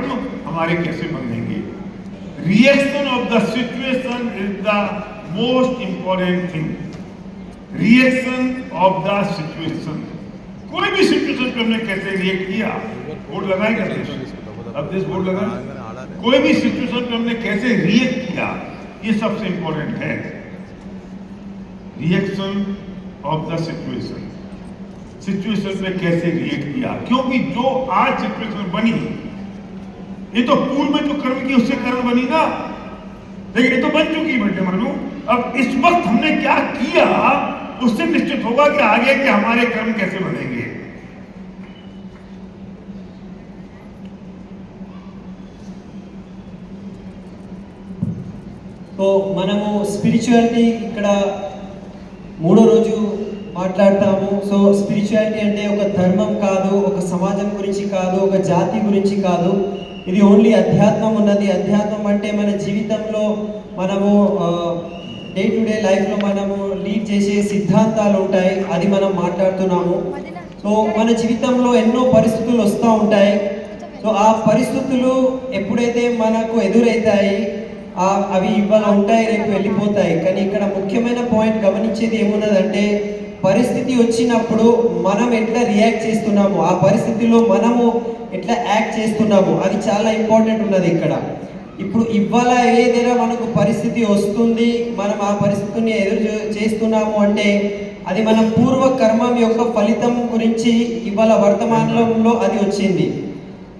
कर्म हमारे कैसे बनेंगे। Reaction of the situation is the most important thing. Reaction of the situation, कोई भी सिचुएशन पे हमने कैसे रिएक्ट किया। बोर्ड लगाएगा अब दिस बोर्ड लगा, कोई भी सिचुएशन पे हमने कैसे रिएक्ट किया, ये सबसे इंपॉर्टेंट है। Reaction of the situation, situation पे कैसे रिएक्ट किया, क्योंकि जो आज सिचुएशन बनी ये तो पूर्व में जो कर्म की उससे कर्म बनी ना, लेकिन ये तो बन चुकी बेटे मानो। अब इस वक्त हमने क्या किया उससे निश्चित होगा कि आगे के हमारे कर्म कैसे बनेंगे। तो మనము స్పిరిచువాలిటీ ఇక్కడ మూడో రోజు మాట్లాడతాము. సో స్పిరిచువాలిటీ అంటే ఒక ధర్మం కాదు, ఒక సమాజం గురించి కాదు, ఒక జాతి గురించి కాదు. ఇది ఓన్లీ అధ్యాత్మం ఉన్నది. అధ్యాత్మం అంటే మన జీవితంలో మనము డే టు డే లైఫ్లో మనము లీడ్ చేసే సిద్ధాంతాలు ఉంటాయి, అది మనం మాట్లాడుతున్నాము. సో మన జీవితంలో ఎన్నో పరిస్థితులు వస్తూ ఉంటాయి. సో ఆ పరిస్థితులు ఎప్పుడైతే మనకు ఎదురవుతాయి అవి ఇవాళ ఉంటాయి, రేపు వెళ్ళిపోతాయి. కానీ ఇక్కడ ముఖ్యమైన పాయింట్ గమనించేది ఏమున్నదంటే పరిస్థితి వచ్చినప్పుడు మనం ఎట్లా రియాక్ట్ చేస్తున్నాము, ఆ పరిస్థితిలో మనము ఎట్లా యాక్ట్ చేస్తున్నాము, అది చాలా ఇంపార్టెంట్ ఉన్నది ఇక్కడ. ఇప్పుడు ఇవాళ ఏదైనా మనకు పరిస్థితి వస్తుంది, మనం ఆ పరిస్థితిని ఎదురు చేస్తున్నాము అంటే అది మన పూర్వ కర్మం యొక్క ఫలితం గురించి ఇవాళ వర్తమానంలో అది వచ్చింది.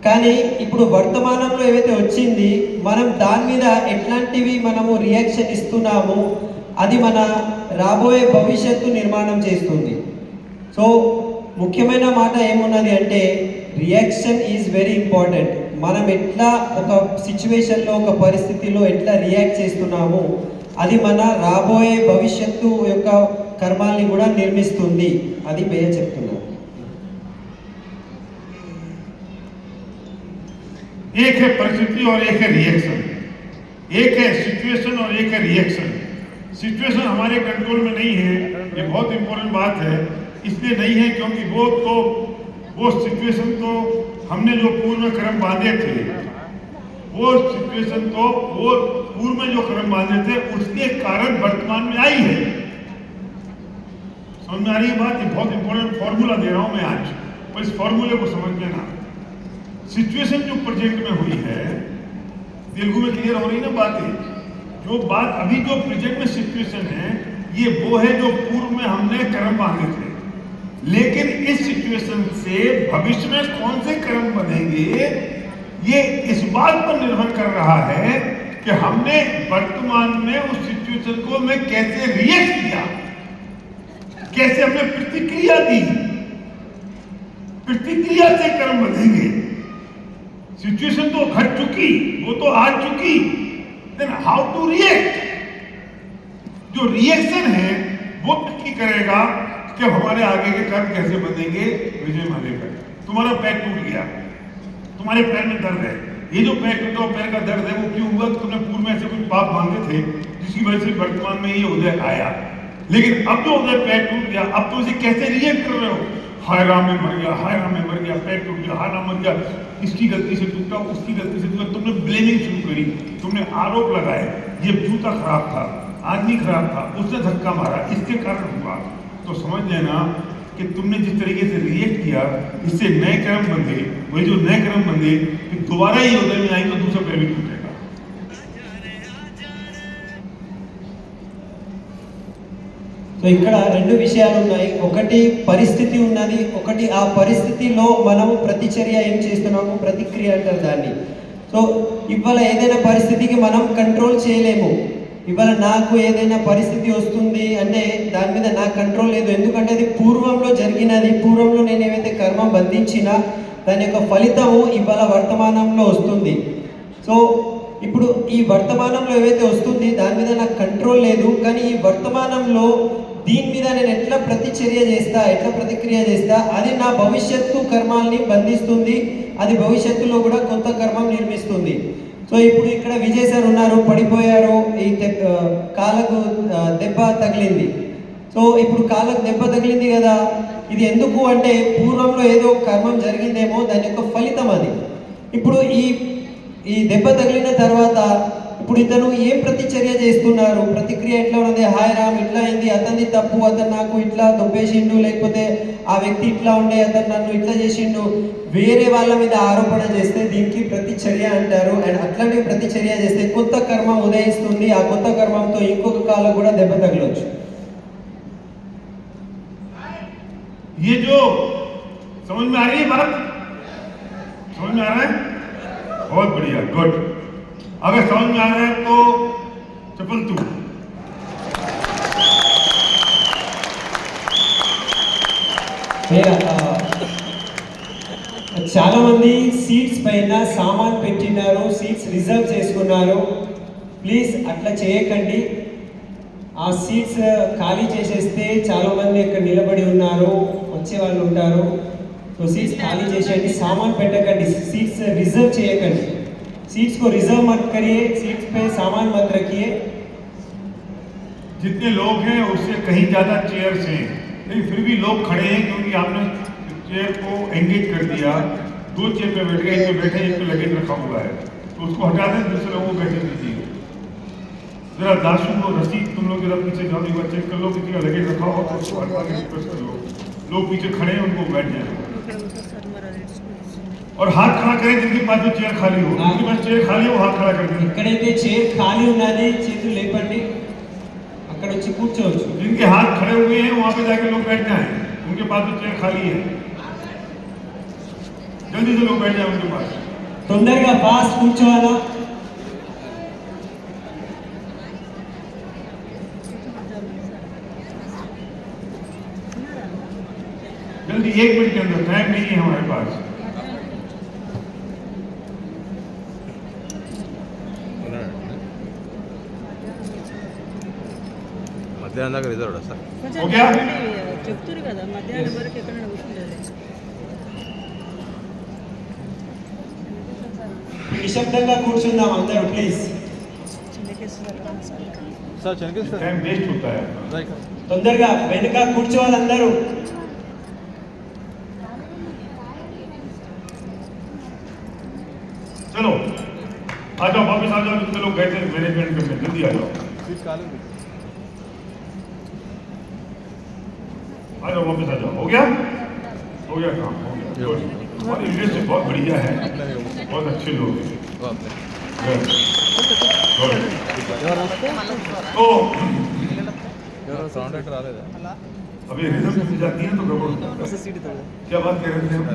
కానీ ఇప్పుడు వర్తమానంలో ఏవైతే వచ్చింది మనం దాని మీద ఎట్లాంటివి మనము రియాక్షన్ ఇస్తున్నాము అది మన రాబోయే భవిష్యత్తు నిర్మాణం చేస్తుంది. సో ముఖ్యమైన మాట ఏమున్నది అంటే రియాక్షన్ ఈజ్ వెరీ ఇంపార్టెంట్. మనం ఎట్లా ఒక సిచ్యువేషన్లో ఒక పరిస్థితిలో ఎట్లా రియాక్ట్ చేస్తున్నాము అది మన రాబోయే భవిష్యత్తు యొక్క కర్మాల్ని కూడా నిర్మిస్తుంది. అది మేము చెప్తున్నాను. एक है परिस्थिति और एक है रिएक्शन, एक है सिचुएशन और एक है रिएक्शन। सिचुएशन हमारे कंट्रोल में नहीं है, ये बहुत इंपॉर्टेंट बात है। इसलिए नहीं है क्योंकि वो सिचुएशन तो हमने जो पूर्व में कर्म बांधे थे, वो सिचुएशन तो वो पूर्व में जो कर्म बांधे थे उसके कारण वर्तमान में आई है। समझ में आ रही है बात? ये बहुत इंपॉर्टेंट फॉर्मूला दे रहा हूं मैं आज, पर इस फॉर्मूले को समझ लेना। सिचुएशन जो प्रेजेंट में हुई है, तेलुगु में क्लियर हो रही ना बातें, जो बात अभी जो प्रेजेंट में सिचुएशन है ये वो है जो पूर्व में हमने कर्म बांधे थे। लेकिन इस सिचुएशन से भविष्य में कौन से कर्म बनेंगे ये इस बात पर निर्भर कर रहा है कि हमने वर्तमान में उस सिचुएशन को में कैसे रिएक्ट किया, कैसे हमने प्रतिक्रिया दी। प्रतिक्रिया से कर्म बनेंगे। सिचुएशन तो घट चुकी, वो तो आ चुकी, देन हाउ टू रिएक्ट। जो रिएक्शन है वो नक्की करेगा कि हमारे आगे के कर्म कैसे बनेंगे। विजय मालेकर, तुम्हारा पैर टूट गया, तुम्हारे पैर में दर्द है, ये जो पैर टूटा पैर का दर्द है वो क्यों हुआ? तुमने पूर्व में ऐसे कुछ पाप मांगे थे जिसकी वजह से वर्तमान में ये उदय आया। लेकिन अब जो उदय पैर टूट गया, अब तो इसे कैसे रिएक्ट कर रहे हो? हाय राम में मर गया, हाय राम में मर गया, पैर टूट गया, हाय राम मर गया, इसकी गलती से टूटा, उसकी गलती से टूटा। तुमने ब्लेमिंग शुरू करी, तुमने आरोप लगाए, ये जूता खराब था, आदमी खराब था, उसने धक्का मारा, इसके कारण हुआ। तो समझ लेना कि तुमने जिस तरीके से रिएक्ट किया इससे नए कर्म बंधे, वही जो नए कर्म बंधे कि दोबारा ही उदय में आएंगे, दूसरा पैर भी टूटेगा। సో ఇక్కడ రెండు విషయాలు ఉన్నాయి. ఒకటి పరిస్థితి ఉన్నది, ఒకటి ఆ పరిస్థితిలో మనము ప్రతిచర్య ఏం చేస్తున్నాము, ప్రతిక్రియ అంటారు దాన్ని. సో ఇవాళ ఏదైనా పరిస్థితికి మనం కంట్రోల్ చేయలేము. ఇవాళ నాకు ఏదైనా పరిస్థితి వస్తుంది అంటే దాని మీద నాకు కంట్రోల్ లేదు, ఎందుకంటే అది పూర్వంలో జరిగినది. పూర్వంలో నేను ఏవైతే కర్మ బంధించినా దాని యొక్క ఫలితము ఇవాళ వర్తమానంలో వస్తుంది. సో ఇప్పుడు ఈ వర్తమానంలో ఏవైతే వస్తుంది దాని మీద నాకు కంట్రోల్ లేదు. కానీ ఈ వర్తమానంలో దీని మీద నేను ఎట్లా ప్రతిచర్య చేస్తా, ఎట్లా ప్రతిక్రియ చేస్తా, అది నా భవిష్యత్తు కర్మాల్ని బంధిస్తుంది. అది భవిష్యత్తులో కూడా కొత్త కర్మం నిర్మిస్తుంది. సో ఇప్పుడు ఇక్కడ విజయ్ సార్ ఉన్నారు, పడిపోయారు, ఈ కాళ్ళకు దెబ్బ తగిలింది. సో ఇప్పుడు కాళ్ళకు దెబ్బ తగిలింది కదా, ఇది ఎందుకు అంటే పూర్వంలో ఏదో కర్మం జరిగిందేమో, దాని యొక్క ఫలితం అది. ఇప్పుడు ఈ ఈ దెబ్బ తగిలిన తర్వాత ఇప్పుడు ఇతను ఏం ప్రతిచర్య చేస్తున్నారు, ప్రతిక్రియ ఎట్లా ఉన్నది? హాయ్ రామ్, ఇట్లా అయింది, అతన్ని తప్పు, అతను నాకు ఇట్లా దొబ్బేసిండు, లేకపోతే ఆ వ్యక్తి ఇట్లా ఉండే, అతను నన్ను ఇట్లా చేసిండు, వేరే వాళ్ళ మీద ఆరోపణ చేస్తే దీనికి ప్రతిచర్య అంటారు. అండ్ అట్లాంటి ప్రతిచర్య చేస్తే కొత్త కర్మ ఉదయిస్తుంది. ఆ కొత్త కర్మంతో ఇంకొక కాలం కూడా దెబ్బ తగలవచ్చు. ये जो समझ में आ रही है बात, समझ में आ रहा है? बहुत बढ़िया, गुड. अगर समझ में आ रहा है तो चप्पल तू. చాలా మంది సీట్స్ పైన సామాన్ పెట్టినారు, సీట్స్ రిజర్వ్ చేసుకున్నారు. ప్లీజ్ అట్లా చేయకండి. ఆ సీట్స్ ఖాళీ చేసేస్తే చాలా మంది ఇక్కడ నిలబడి ఉన్నారు, వచ్చే వాళ్ళు ఉంటారు. సో సీట్స్ ఖాళీ చేసేయండి, సామాన్ పెట్టకండి, सीट्स रिजर्व చేయకండి. सीट्स को रिजर्व मत करिए, सीट्स पे सामान मत रखिए. जितने लोग हैं उससे कहीं ज्यादा चेयर्स हैं, लेकिन फिर भी लोग खड़े हैं क्योंकि आपने चेयर को एंगेज कर दिया. 2 चेयर पे बैठ गए, एक पे बैठे, एक पे लगेज रखा हुआ है, तो उसको हटा दें, दूसरे लोगों को बैठने दीजिए. जरा दाशु को रसीद तुम लोग जरा पीछे जाओ, एक बार चेक कर लो किसी का लगेज रखा हो तो उसको हटा के रिक्वेस्ट कर लो. लोग पीछे खड़े हैं उनको बैठ जाए और हाथ खड़ा करें जिनके पास जो चेयर खाली हो. जिनके पास चेयर खाली हो हाथ खड़ा कर दें. ఎక్కడైతే చైర్ ఖాళీ ఉన్నది చేతులు లేపండి, అక్కడ వచ్చి కూర్చోవచ్చు. जिनके हाथ खड़े हुए हैं वहां पे जाके लोग बैठ जाएं, उनके पास जो चेयर खाली है जल्दी से लोग बैठ जाए उनके पास. తొందరగా ఫాస్ట్ కూర్చోవాలా. जल्दी 1 मिनट के अंदर, टाइम नहीं है हमारे पास. మధ్యాహ్నం దాకా రిజర్వ్ సార్. हो गया? చెప్తురు కదా మధ్యాహ్నం వరకు ఎక్కడ కూర్చుంటారు. నిశ్శబ్దంగా కూర్చుందాం అందరూ please. Sir Chenakeshwara sir time waste होता है. రైట్. తొందరగా వెనుక కూర్చోవాలి అందరూ. चलो आ जाओ, वापस आ जाओ. जितने लोग गए थे मैनेजमेंट करने, जल्दी आ जाओ, సీట్ ఖాళీ ఉంది. आ जाओ, वापस आ जाओ. हो गया? हो गया काम, हो गया. Good. हमारी लीडरशिप बहुत बढ़िया है, बहुत अच्छे लोग हैं. Good. Good. तो ఎవరు కాంట్రాక్ట్ రాలేదా? अभी रिजर्व की जाती है तो गड़बड़ होता है. क्या बात कह रहे थे हम?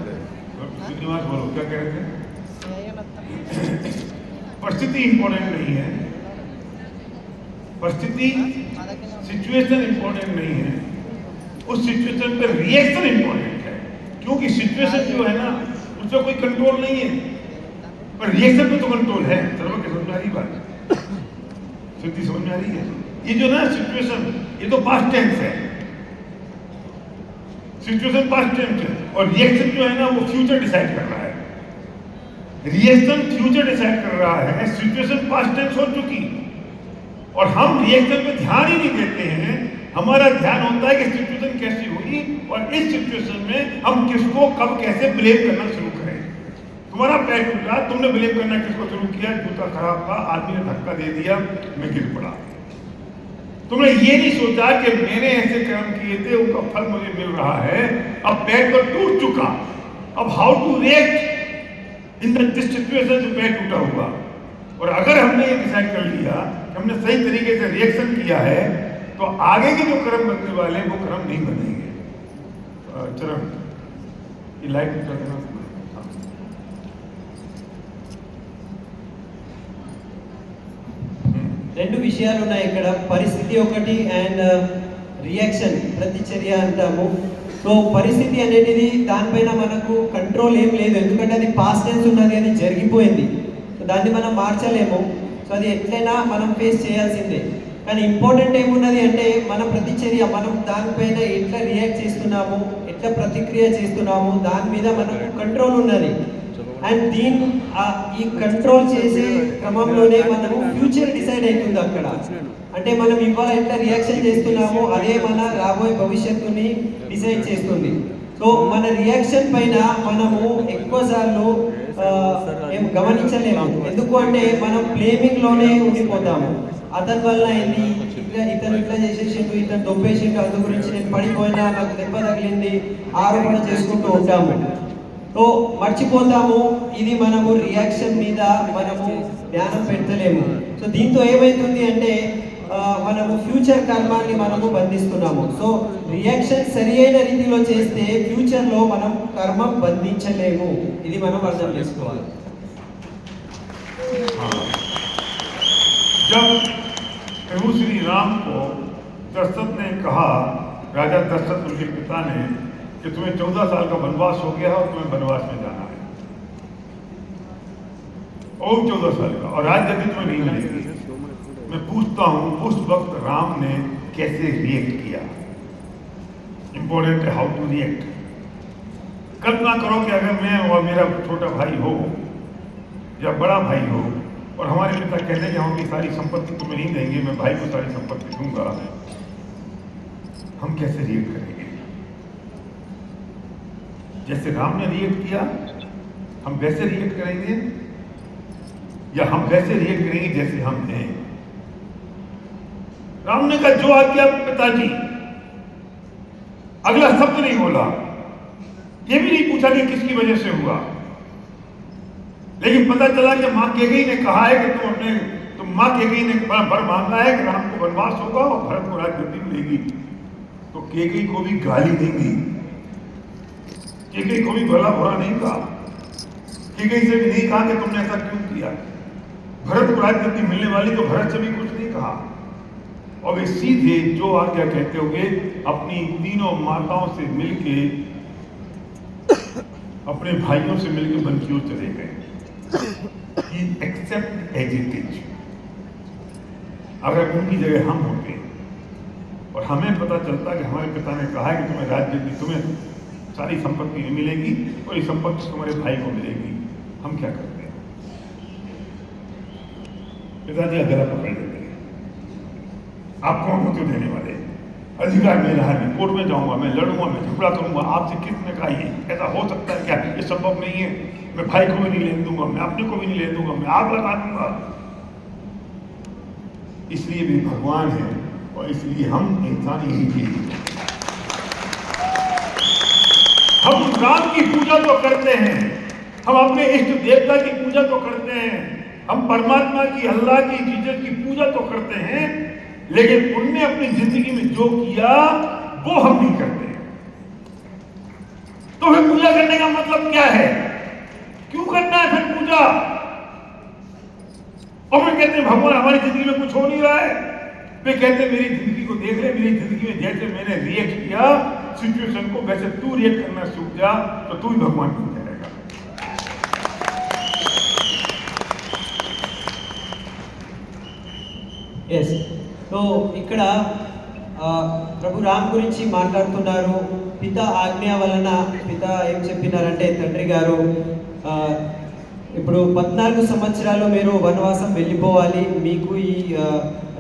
श्रीनिवास बोलो, क्या कह रहे थे? परिस्थिति इंपॉर्टेंट नहीं है, परिस्थिति सिचुएशन इंपॉर्टेंट नहीं है, उस सिचुएशन पे रिएक्शन इंपॉर्टेंट है. क्योंकि सिचुएशन जो है ना उसका कोई कंट्रोल नहीं है, पर रिएक्शन पे तो कंट्रोल है. सर्व के समझ में आ रही बात? सिद्धि समझ में आ रही है? ये जो ना सिचुएशन, ये तो पास्ट टेंस है. सिचुएशन पास्ट टेंस है और रिएक्शन जो है ना वो फ्यूचर डिसाइड कर रहा है. रिएक्शन फ्यूचर डिसाइड कर रहा है, सिचुएशन पास्ट टेंस हो चुकी और हम रिएक्शन पे ध्यान ही नहीं देते हैं. हमारा ध्यान होता है कि सिचुएशन कैसी हुई और इस सिचुएशन में हम किसको कब कैसे ब्लेम करना शुरू करें. तुम्हारा पैर टूटा, तुमने ब्लेम करना किसको शुरू किया? जूता खराब था, आदमी ने धक्का दे दिया, मैं गिर पड़ा. तुमने ये नहीं सोचा कि मैंने ऐसे कर्म किए थे, उनका फल मुझे मिल रहा है. अब पैर तो टूट चुका, अब how to react in this situation जो पैर टूटा हुआ. और अगर हमने ये डिसाइड कर लिया कि हमने सही तरीके से रिएक्शन किया है तो आगे के जो कर्म बनने वाले हैं वो कर्म नहीं बनेंगे. चरण ये लाइट कर देना. రెండు విషయాలు ఉన్నాయి ఇక్కడ. పరిస్థితి ఒకటి అండ్ రియాక్షన్, ప్రతిచర్య అంటాము. సో పరిస్థితి అనేది దానిపైన మనకు కంట్రోల్ ఏం లేదు, ఎందుకంటే అది పాస్ట్ టెన్స్ ఉన్నది, అది జరిగిపోయింది. సో దాన్ని మనం మార్చలేము. సో అది ఎట్లయినా మనం ఫేస్ చేయాల్సిందే. కానీ ఇంపార్టెంట్ ఏమున్నది అంటే మన ప్రతిచర్య, మనం దానిపైన ఎట్లా రియాక్ట్ చేస్తున్నాము, ఎట్లా ప్రతిక్రియ చేస్తున్నాము, దాని మీద మనకు కంట్రోల్ ఉన్నది. అండ్ ఈ కంట్రోల్ చేసే క్రమంలోనే మనము ఫ్యూచర్ డిసైడ్ అవుతుంది అక్కడ. అంటే మనం ఇవాళ ఎట్లా రియాక్షన్ చేస్తున్నామో అదే మన రాబోయే భవిష్యత్తుని డిసైడ్ చేస్తుంది. సో మన రియాక్షన్ పైన మనము ఎక్కువ సార్లు ఏం గమనించలేము. ఎందుకు అంటే మనం బ్లేమింగ్ లోనే ఉండిపోతాము. అతని వల్ల ఏంటి, ఇతను ఇట్లా చేసేసిండు, ఇతను దొబ్బేసిండు, అందు గురించి నేను పడిపోయినా, నాకు దెబ్బ తగిలింది, ఆరోపణ చేసుకుంటూ ఉంటాము. సో మర్చిపోతాము, ఇది మనము రియాక్షన్ మీద మనము ధ్యానం పెట్టలేము. సో దీంతో ఏమవుతుంది అంటే మనము ఫ్యూచర్ కర్మాన్ని మనము బంధిస్తున్నాము. సో రియాక్షన్ సరి అయిన రీతిలో చేస్తే ఫ్యూచర్లో మనం కర్మం బంధించలేము. ఇది మనం అర్థం చేసుకోవాలి. जब प्रभु श्री राम को दशरथ ने कहा, राजा दशरथ उनके पिता ने, कि तुम्हें 14 साल का वनवास हो गया है और तुम्हें वनवास में जाना है, और 14 साल का, और राज गद्दी तुम्हें नहीं मिलेगी। मैं पूछता हूं उस वक्त राम ने कैसे रिएक्ट किया? इंपॉर्टेंट है हाउ टू रिएक्ट। कल्पना करो कि अगर मैं और मेरा छोटा भाई हो या बड़ा भाई हो और हमारे पिता कहते हैं कि हम अपनी सारी संपत्ति तुम्हें नहीं देंगे, मैं भाई को सारी संपत्ति दूंगा, हम कैसे रिएक्ट करेंगे? जैसे राम ने रिएक्ट किया हम वैसे रिएक्ट करेंगे, या हम वैसे रिएक्ट करेंगे जैसे हम हैं? राम ने कहा जो आज्ञा पिताजी, अगला शब्द नहीं बोला, ये भी नहीं पूछा कि किसकी वजह से हुआ, लेकिन पता चला कि मां कैकेयी ने कहा है कि मां कैकेयी ने वर मांगा है कि राम को वनवास होगा और भरत को राजगद्दी मिलेगी। तो कैकेयी को भी गाली देंगी, कैकेयी को भी भला बुरा नहीं कहा, कैकेयी से भी नहीं कहा कि तुमने ऐसा क्यों किया। भरत को राजगद्दी मिलने वाली तो भरत से भी कुछ नहीं कहा, और वे सीधे जो आज्ञा कहते हुए अपनी तीनों माताओं से मिलके, अपने भाइयों से मिलके वन की ओर चले गए। Accept as it is. अगर उनकी जगह हम होते और हमें पता चलता कि हमारे पिता ने कहा है कि तुम्हें राजगद्दी, तुम्हें सारी संपत्ति नहीं मिलेगी और ये संपत्ति तुम्हारे भाई को मिलेगी, हम क्या करते हैं? पिताजी गला पकड़ लेते हैं, आप कौन हो क्यों देने वाले, अधिकार मेरा है, मैं कोर्ट में जाऊंगा, मैं लड़ूंगा, मैं झगड़ा करूंगा, आपसे किसने कहा ये ऐसा हो सकता है क्या? ये संभव नहीं है, मैं भाई को भी नहीं लेने दूंगा, मैं अपने को भी नहीं लेने दूंगा, मैं आग लगा दूंगा। इसलिए भी भगवान है और इसलिए हम इंसान यही चीज, हम राम की पूजा तो करते हैं, हम अपने इष्ट देवता की पूजा तो करते हैं, हम परमात्मा की, अल्लाह की, जीसस की पूजा तो करते हैं, लेकिन उनने अपनी जिंदगी में जो किया वो हम नहीं करते। तो फिर पूजा करने का मतलब क्या है? क्यों करना है फिर पूजा? और फिर कहते हैं भगवान हमारी जिंदगी में कुछ हो नहीं रहा है। वे कहते हैं मेरी जिंदगी को देख ले, मेरी जिंदगी में जैसे मैंने रिएक्ट किया सिचुएशन को, वैसे तू रिएक्ट करना सीख जा, तो तू ही भगवान बन जाएगा। ఎస్. సో ఇక్కడ ప్రభు రామ్ గురించి మాట్లాడుతున్నారు. పిత ఆజ్ఞ వలన, పిత ఏం చెప్పినారంటే తండ్రి గారు ఇప్పుడు 14 సంవత్సరాలు మీరు వనవాసం వెళ్ళిపోవాలి, మీకు ఈ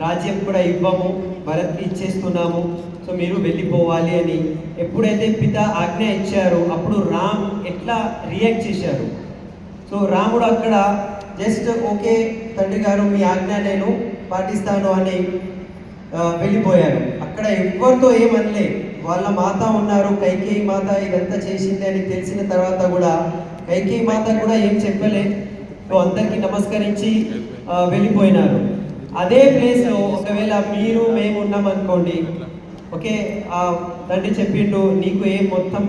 రాజ్యం కూడా ఇవ్వము, భరత్కి ఇచ్చేస్తున్నాము, సో మీరు వెళ్ళిపోవాలి అని ఎప్పుడైతే పిత ఆజ్ఞ ఇచ్చారో అప్పుడు రామ్ ఎట్లా రియాక్ట్ చేశారు? సో రాముడు అక్కడ జస్ట్ ఓకే తండ్రి గారు మీ ఆజ్ఞ నేను పాటిస్తాను అని వెళ్ళిపోయారు. అక్కడ ఎవరితో ఏమనలే. వాళ్ళ మాత ఉన్నారు, కైకేయి మాత ఇదంతా చేసింది అని తెలిసిన తర్వాత కూడా కైకేయి మాత కూడా ఏం చెప్పలే. సో అందరికీ నమస్కరించి వెళ్ళిపోయినారు. అదే ప్లేస్లో ఒకవేళ మీరు మేము ఉన్నామనుకోండి, ఓకే తండ్రి చెప్పిండు నీకు ఏం మొత్తం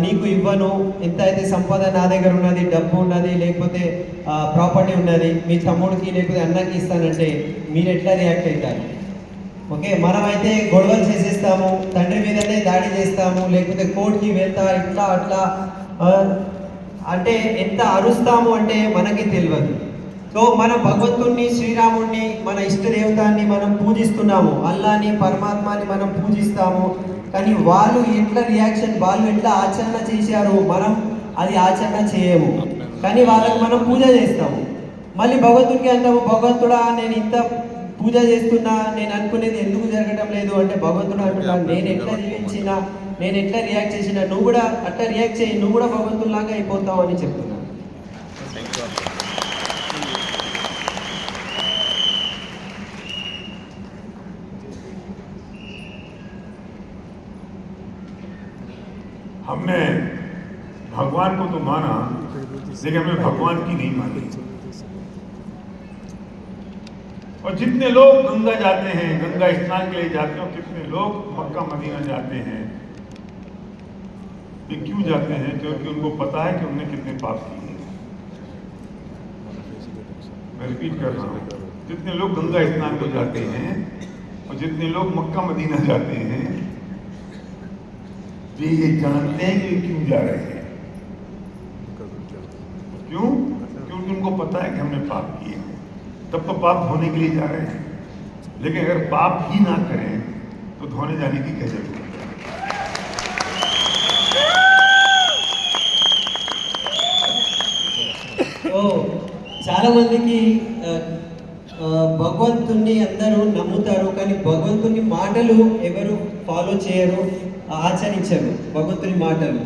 నీకు ఇవ్వను, ఎంత అయితే సంపద నా దగ్గర ఉన్నది, డబ్బు ఉన్నది, లేకపోతే ప్రాపర్టీ ఉన్నది, మీ తమ్ముడికి లేకపోతే అన్నకి ఇస్తానంటే మీరు ఎట్లా రియాక్ట్ అవుతారు? ఓకే మనమైతే గొడవలు చేసేస్తాము, తండ్రి మీదనే దాడి చేస్తాము, లేకపోతే కోర్టుకి వెళ్తా, ఇట్లా అట్లా అంటే ఎంత అరుస్తాము అంటే మనకి తెలియదు. సో మన భగవంతుణ్ణి, శ్రీరాముడిని, మన ఇష్టదేవతాన్ని మనం పూజిస్తున్నాము, అల్లాని, పరమాత్మని మనం పూజిస్తాము. కానీ వాళ్ళు ఎట్లా రియాక్షన్, వాళ్ళు ఎట్లా ఆచరణ చేశారు, మనం అది ఆచరణ చేయము. కానీ వాళ్ళకి మనం పూజ చేస్తాము. మళ్ళీ భగవంతుడికి అంటాము, భగవంతుడా నేను ఇంత పూజ చేస్తున్నా, నేను అనుకునేది ఎందుకు జరగడం లేదు అంటే భగవంతుడు అంటున్నాడు నేను ఎట్లా జీవించినా, నేను ఎట్లా రియాక్ట్ చేసినా నువ్వు కూడా అట్లా రియాక్ట్ చేయి, నువ్వు కూడా భగవంతుడిలాగా అయిపోతావు అని చెప్తున్నాను. हमने भगवान को तो माना, लेकिन हमने भगवान की नहीं मानी। और जितने लोग गंगा जाते हैं, गंगा स्नान के लिए जाते हैं, और कितने लोग मक्का मदीना जाते हैं, ये क्यों जाते हैं? क्योंकि उनको पता है कि उन्होंने कितने पाप किए हैं। मैं रिपीट कर रहा हूँ, जितने लोग गंगा स्नान को जाते हैं और जितने लोग मक्का मदीना जाते हैं, वे ये जानते हैं कि क्यों जा रहे हैं। क्यों? क्योंकि उनको पता है कि हमने पाप किए हैं, तब तो पाप धोने के लिए जा रहे हैं। लेकिन अगर पाप ही ना करें तो धोने जाने की क्या जरूरत है? సో చాలా మందికి భగవంతుణ్ణి అందరూ నమ్ముతారు, కానీ భగవంతుని మాటలు ఎవరు ఫాలో చేయరు, ఆచరించరు భగవంతుని మాటలు.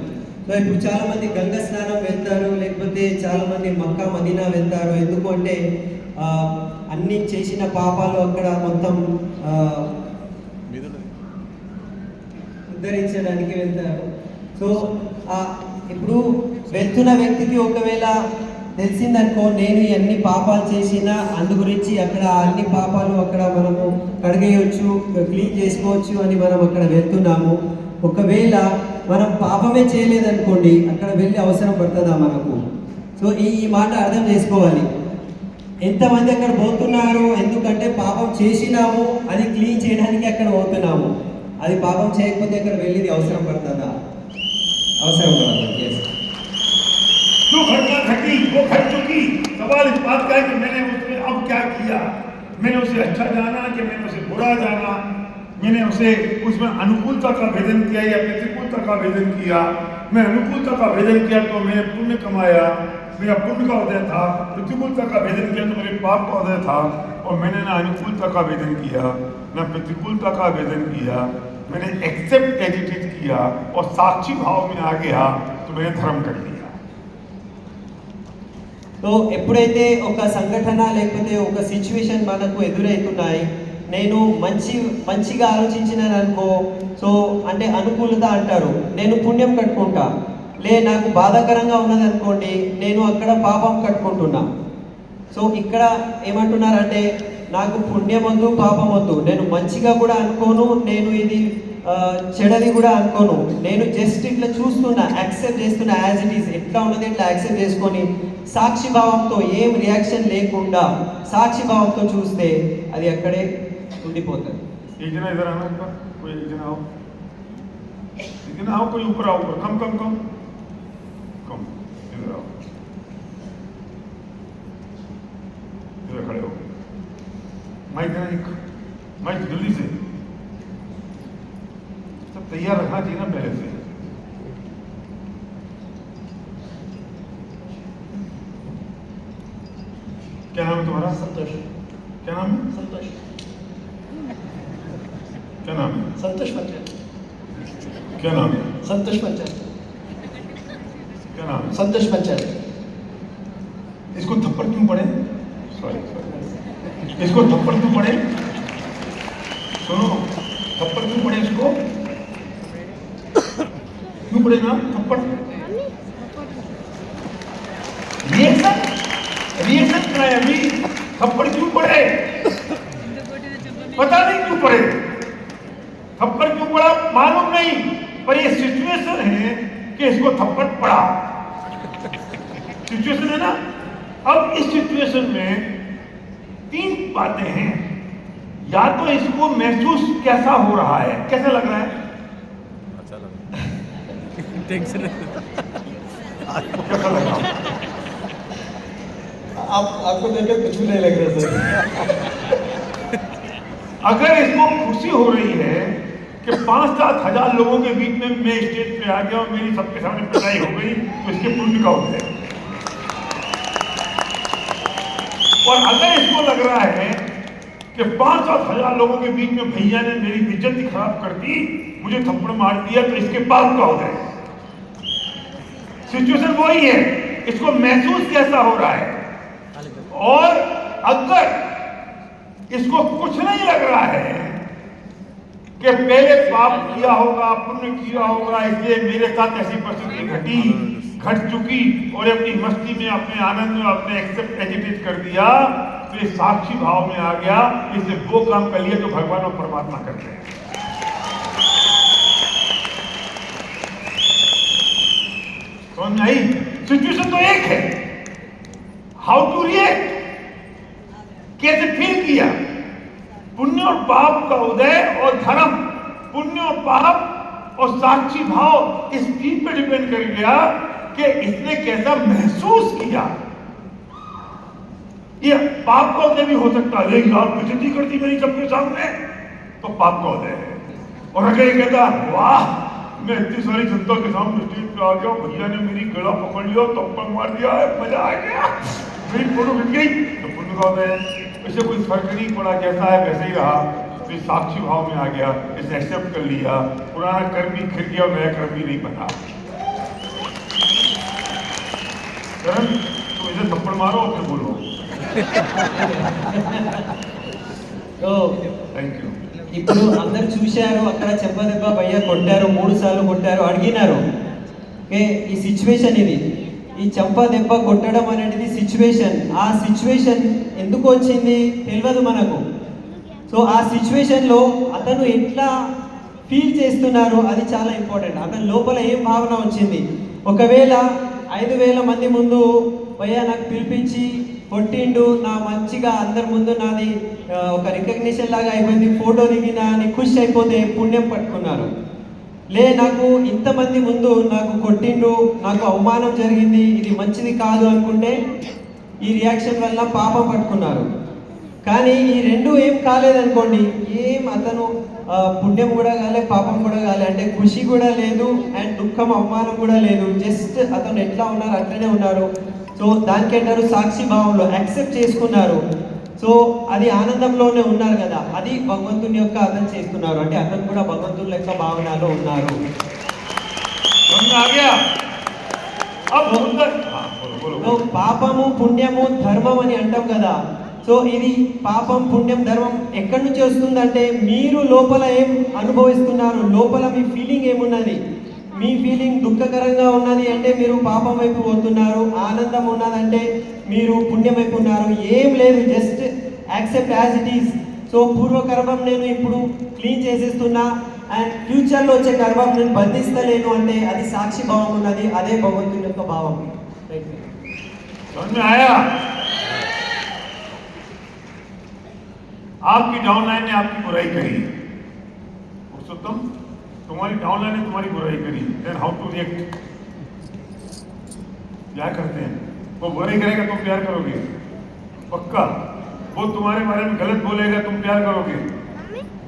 సో ఇప్పుడు చాలా మంది గంగా స్నానం వెళ్తారు, లేకపోతే చాలా మంది మక్కా మదీనా వెళ్తారు. ఎందుకు అంటే అన్ని చేసిన పాపాలు అక్కడ మొత్తం ఉద్ధరించడానికి వెళ్తారు. సో ఇప్పుడు వెళ్తున్న వ్యక్తికి ఒకవేళ తెలిసిందనుకో, నేను అన్ని పాపాలు చేసిన, అందు గురించి అక్కడ అన్ని పాపాలు అక్కడ మనము కడిగేయచ్చు, క్లీన్ చేసుకోవచ్చు అని మనం అక్కడ వెళ్తున్నాము. ఒకవేళ మనం పాపమే చేయలేదనుకోండి, అక్కడ వెళ్ళి అవసరం పడుతుందా మనకు? సో ఈ మాట అర్థం చేసుకోవాలి. ఎంతమంది అక్కడ పోతున్నారు? ఎందుకంటే పాపం చేసినాము, అది క్లీన్ చేయడానికి అక్కడ పోతున్నాము. అది పాపం చేయకపోతే అక్కడ వెళ్ళేది అవసరం పడుతుందా? అవసరం పడదు. जो घटना घटी वो घट चुकी। सवाल इस बात का है कि मैंने उसमें अब क्या किया। मैंने उसे अच्छा जाना कि मैंने उसे बुरा जाना, मैंने उसे उसमें अनुकूलता का भेदन किया या प्रतिकूलता का भेदन किया। मैं अनुकूलता का भेदन किया तो मैंने पुण्य कमाया, मेरा पुण्य का उदय था। प्रतिकूलता का भेदन किया तो मेरे पाप का उदय था। और मैंने ना अनुकूलता का भेदन किया ना प्रतिकूलता का भेदन किया, मैंने एक्सेप्ट एज इट इज किया और साक्षी भाव में आ गया तो मैंने धर्म कर लिया। సో ఎప్పుడైతే ఒక సంఘటన లేకపోతే ఒక సిచ్యువేషన్ మనకు ఎదురవుతున్నాయి, నేను మంచిగా ఆలోచించినాను అనుకో, సో అంటే అనుకూలత అంటారు, నేను పుణ్యం కట్టుకుంటా. నాకు బాధాకరంగా ఉన్నది అనుకోండి, నేను అక్కడ పాపం కట్టుకుంటున్నా. సో ఇక్కడ ఏమంటున్నారంటే, నాకు పుణ్యం వద్దు, పాపం వద్దు, నేను మంచిగా కూడా అనుకోను, నేను ఇది చెడది కూడా అనుకోను. నేను జస్ట్ ఇట్లా చూస్తున్నా, యాక్సెప్ట్ చేస్తున్నా, యాజ్ ఇట్ ఈస్ ఎట్లా ఉన్నది ఇట్లా యాక్సెప్ట్ చేసుకొని సాక్షి భావంతో, ఏం రియాక్షన్ లేకుండా సాక్షి భావంతో చూస్తే అది అక్కడే ఉండిపోతుంది. एक जना इधर आना, ऊपर कोई एक जना आओ, एक जना आओ, कोई ऊपर आओ, ऊपर कम कम कम कम, इधर आओ, इधर खड़े हो। माइक देना, एक माइक जल्दी से, सब तैयार रखना चाहिए ना पहले से। क्या नाम है तुम्हारा? संतोष। क्या नाम है? संतोष। क्या नाम है? संतोष पंचायत। क्या नाम है? संतोष पंचायत। क्या नाम है? संतोष पंचायत। इसको थप्पड़ क्यों पड़े? सॉरी, इसको थप्पड़ क्यों पड़े? सुनो, थप्पड़ क्यों पड़े इसको? क्यों पड़े ना थप्पड़? रिएक्शन कराए अभी, थप्पड़ क्यों पड़े? पता नहीं क्यों पड़े, थप्पड़ क्यों पड़ा मालूम नहीं, पर ये सिचुएशन है कि इसको थप्पड़ पड़ा। सिचुएशन है ना। अब इस सिचुएशन में तीन बातें हैं। या तो इसको महसूस कैसा हो रहा है, कैसा लग रहा है? अच्छा लग टेंशन कैसा लग रहा है? आपको देखकर कुछ भी नहीं लग रहा सर। अगर इसको खुशी हो रही है कि 5-7 हजार लोगों के बीच में मैं स्टेज पे आ गया और मेरी सबके सामने पिटाई हो गई, तो इसके पुण्य का उदय है। और अगर इसको लग रहा है कि 5-7 हजार लोगों के बीच में भैया ने मेरी इज्जत खराब कर दी, मुझे थप्पड़ मार दिया, तो इसके पाप का उदय है। सिचुएशन वही है, इसको महसूस कैसा हो रहा है। और अगर इसको कुछ नहीं लग रहा है कि पहले पाप किया होगा, पुण्य किया होगा, इसलिए मेरे साथ ऐसी परिस्थिति घट चुकी और अपनी मस्ती में, अपने आनंद में, अपने एक्सेप्ट एजिटेट कर दिया, तो ये साक्षी भाव में आ गया, इसने वो काम कर लिया जो भगवान और परमात्मा करते हैं। समझ में आई? सिचुएशन तो एक है, हाउ टू रिएक्ट, कैसे फील किया। पुण्य और पाप का उदय और धर्म, पुण्य और पाप और साक्षी भाव इस चीज पे डिपेंड कर गया कि इसने कैसा महसूस किया। ये पाप का उदय भी हो सकता है, लेकिन आप बेइज्जती करती मेरी सबके सामने, तो पाप का उदय है। और अगर ये कहता वाह मैं इतनी सारी जनता के सामने स्टेज पे आ गया, भैया ने मेरी गला पकड़ लिया, थप्पड़ मार दिया है, मजा आ गया, मेरी फोटो खिंच गई, तो पुण्य का उदय है। इससे कोई फर्क नहीं पड़ा, कैसा है वैसे ही रहा, फिर साक्षी भाव में आ गया, इसे एक्सेप्ट कर लिया, पुराना कर्म भी खिल गया और नया कर्म भी नहीं बना। करण तुम इसे थप्पड़ मारो और फिर बोलो। Thank you. ఇప్పుడు అందరు చూశారు, అక్కడ చెంపదెబ్బ భయ్య కొట్టారు, 3 సార్లు కొట్టారు, అడిగినారు ఓకే ఈ సిచ్యువేషన్ ఇది, ఈ చెంపదెబ్బ కొట్టడం అనేది సిచ్యువేషన్. ఆ సిచ్యువేషన్ ఎందుకు వచ్చింది తెలియదు మనకు. సో ఆ సిచ్యువేషన్లో అతను ఎట్లా ఫీల్ చేస్తున్నారు అది చాలా ఇంపార్టెంట్. అతని లోపల ఏం భావన వచ్చింది. ఒకవేళ 5,000 మంది ముందు భయ్య నాకు పిలిపించి కొట్టిండు, నా మంచిగా అందరి ముందు నాది ఒక రికగ్నిషన్ లాగా అయిపోయింది, ఫోటో దిగినా అని ఖుషి అయిపోతే పుణ్యం పట్టుకున్నారు. నాకు ఇంతమంది ముందు నాకు కొట్టిండు, నాకు అవమానం జరిగింది, ఇది మంచిది కాదు అనుకుంటే ఈ రియాక్షన్ వల్ల పాపం పట్టుకున్నారు. కానీ ఈ రెండు ఏం కాలేదనుకోండి, ఏం అతను పుణ్యం కూడా కాలే, పాపం కూడా కాలే, అంటే ఖుషి కూడా లేదు అండ్ దుఃఖం అవమానం కూడా లేదు, జస్ట్ అతను ఎట్లా ఉన్నారు అట్లనే ఉన్నారు. సో దానికి అంటారు సాక్షి భావంలో యాక్సెప్ట్ చేసుకున్నారు. సో అది ఆనందంలోనే ఉన్నారు కదా, అది భగవంతుని యొక్క అతను చేస్తున్నారు, అంటే అతను కూడా భగవంతుని యొక్క భావనలో ఉన్నారు. పాపము పుణ్యము ధర్మం అని అంటాం కదా. సో ఇది పాపం పుణ్యం ధర్మం ఎక్కడి నుంచి వస్తుందంటే మీరు లోపల ఏం అనుభవిస్తున్నారు, లోపల మీ ఫీలింగ్ ఏమున్నది. మీ ఫీలింగ్ దుఃఖకరంగా ఉన్నది అంటే మీరు పాపం వైపు పోతున్నారు, ఆనందం ఉన్నదంటే మీరు పుణ్యం వైపు ఉన్నారు. ఏం లేదు, just accept as it is. So పూర్వకర్మం నేను ఇప్పుడు క్లీన్ చేసేస్తున్నా అండ్ ఫ్యూచర్లో వచ్చే కర్మం నేను బంధిస్తలేను అంటే అది సాక్షి భావం ఉన్నది, అదే భగవంతుని యొక్క భావం. आपकी डाउनलाइन ने आपकी बुराई करी, पुरुषोत्तम तुम्हारी डाउनलाइन ने तुम्हारी बुराई करी, देन हाउ टू रिएक्ट? प्यार करते हैं, वो बुराई करेगा तुम प्यार करोगे पक्का, वो तुम्हारे बारे में गलत बोलेगा तुम प्यार करोगे,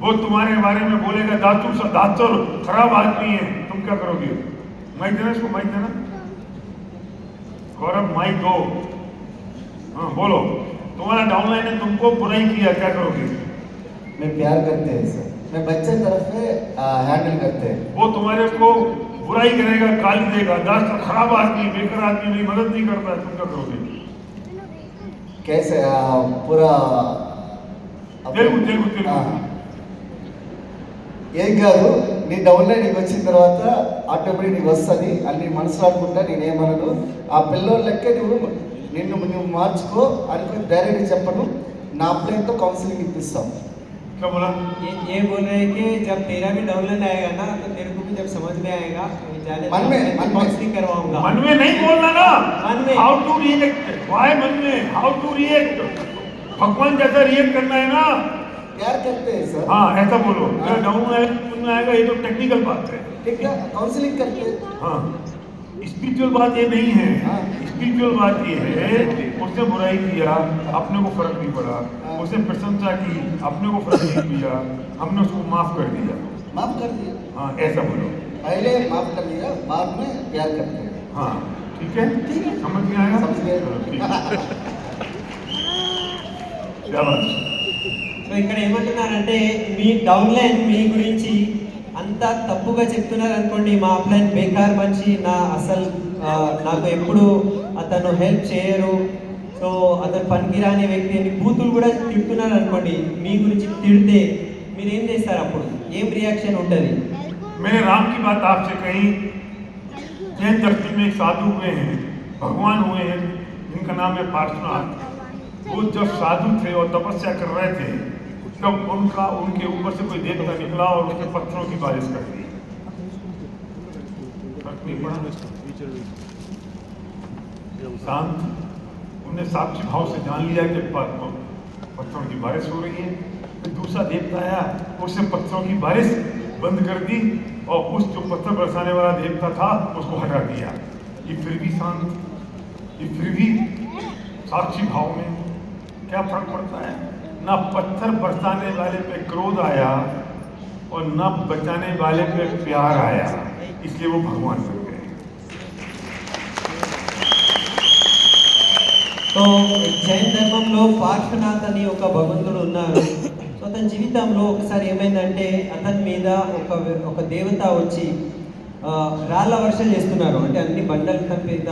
वो तुम्हारे बारे में बोलेगा दाचर खराब आदमी है तुम क्या करोगे? माइक देना इसको, माइक देना गौरव, माइक दो, हाँ बोलो। तुम्हारा डाउनलाइन ने तुमको बुराई किया, क्या करोगे? मैं प्यार करते हैं सर, मैं बच्चे तरफ से हैंडल करते हैं। वो तुम्हारे को बुराई करेगा, गाली देगा, दास्त खराब आदमी, बेकार आदमी, मेरी मदद नहीं करता है, तुम क्या करोगे? कैसे पूरा తెలుగు ఏం కాదు, నీ డౌన్లైన్ నీకు వచ్చిన తర్వాత ఆటోమేటిక్ నీకు వస్తుంది అని నీ మనసులో అనుకుంటా. నేనేమనను, ఆ పిల్లోడు లెక్క నువ్వు మార్చుకో అనుకుని డైరెక్ట్ చెప్పను, నా అప్లైన్తో కౌన్సిలింగ్ ఇప్పిస్తాం. क्या बोला? ये बोल रहे हैं कि जब तेरा भी डाउनलाइन आएगा ना तो तेरे को भी जब समझ में आएगा मन में काउंसलिंग करवाऊंगा. मन में नहीं बोलना ना, मन में. हाउ टू रिएक्ट, व्हाई मन में, हाउ टू रिएक्ट, भगवान जैसा रिएक्ट करना है ना. प्यार करते हैं सर. हाँ ऐसा बोलो, डाउन आएगा, ये तो टेक्निकल बात है, ठीक है, काउंसलिंग करते हैं. हाँ स्पिरिचुअल बात ये नहीं है. स्पिरिचुअल बात ये है, उसने बुराई किया अपने को फर्क नहीं पड़ा, उसने प्रशंसा की अपने को फर्क नहीं किया, हमने उसको माफ कर दिया. माफ कर दिया, हाँ ऐसा बोलो. पहले माफ कर दिया, बाद में प्यार करते हैं. हाँ ठीक है, समझ में आएगा? समझ गए. चलो, ठीक है. क्या बात? సో ఇక్కడ ఏమంటున్నారంటే మీ డౌన్లైన్ మీ గురించి అంత తప్పుగా చెప్తున్నారు అనుకోండి, మా అప్లైన్ బేకార్ మనిషి, నాకు ఎప్పుడు అతను హెల్ప్ చేయరు, సో అతను పనికిరాని వ్యక్తి అని బూతులు కూడా తిడుతున్నారు అనుకోండి. మీ గురించి తిడితే మీరు ఏం చేస్తారు అప్పుడు? ఏం రియాక్షన్ ఉంటుంది? मैंने राम की बात आपसे कही। जैन धरती में एक साधु हुए हैं, भगवान हुए हैं, जिनका नाम है पार्श्वनाथ। वो जब साधु थे और तपस्या कर रहे थे, तब उनके ऊपर से कोई देवता निकला और उसने पत्थरों की बारिश कर दी। फर्क नहीं पड़ा। शांत, उन्हें साक्षी भाव से जान लिया कि पत्थरों की बारिश हो रही है। फिर दूसरा देवता आया, उसने पत्थरों की बारिश बंद कर दी और उस जो पत्थर बरसाने वाला देवता था उसको हटा दिया। ये फिर भी शांत, ये फिर भी साक्षी भाव में क्या फर्क पड़ता है? ना पत्थर बरसाने वाले पे क्रोध आया और ना बचाने वाले पे प्यार आया, इसलिए वो भगवान बन गए। సో జైన్ ధర్మంలో పార్శ్వనాథ్ అని ఒక భగవంతుడు ఉన్నారు. సో అతని జీవితంలో ఒకసారి ఏమైందంటే అతని మీద ఒక దేవత వచ్చి రాళ్ళ వర్షం చేస్తున్నారు. అంటే అన్ని బండలు మీద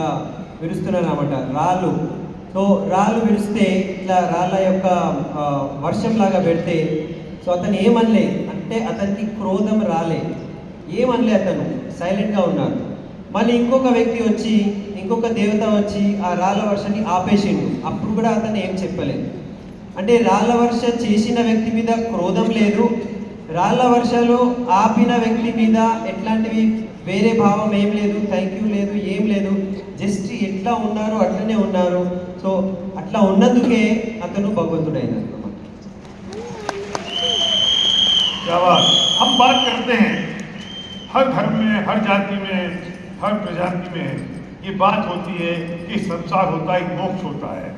విరుస్తున్నారు అన్నమాట రాళ్ళు. సో రాళ్ళు విరిస్తే ఇట్లా రాళ్ళ యొక్క వర్షం లాగా పెడితే సో అతను ఏమనలే, అంటే అతనికి క్రోధం రాలే, ఏమనలే, అతను సైలెంట్గా ఉన్నారు. మళ్ళీ ఇంకొక వ్యక్తి వచ్చి, ఇంకొక దేవత వచ్చి ఆ రాళ్ళ వర్షాన్ని ఆపేసిండు. అప్పుడు కూడా అతను ఏం చెప్పలేదు. అంటే రాళ్ళ వర్ష చేసిన వ్యక్తి మీద క్రోధం లేదు, రాళ్ళ వర్షాలు ఆపిన వ్యక్తి మీద ఎట్లాంటివి వేరే భావం ఏం లేదు, థ్యాంక్ యూ లేదు, ఏం లేదు, జస్ట్ ఎట్లా ఉన్నారు అట్లనే ఉన్నారు. సో అట్లా ఉన్నందుకే అతను భగవంతుడైనాడు. क्या बात। हम बात करते हैं हर धर्म में, हर जाति में, हर प्रजाति में ये बात होती है कि संसार होता है, एक मोक्ष होता है।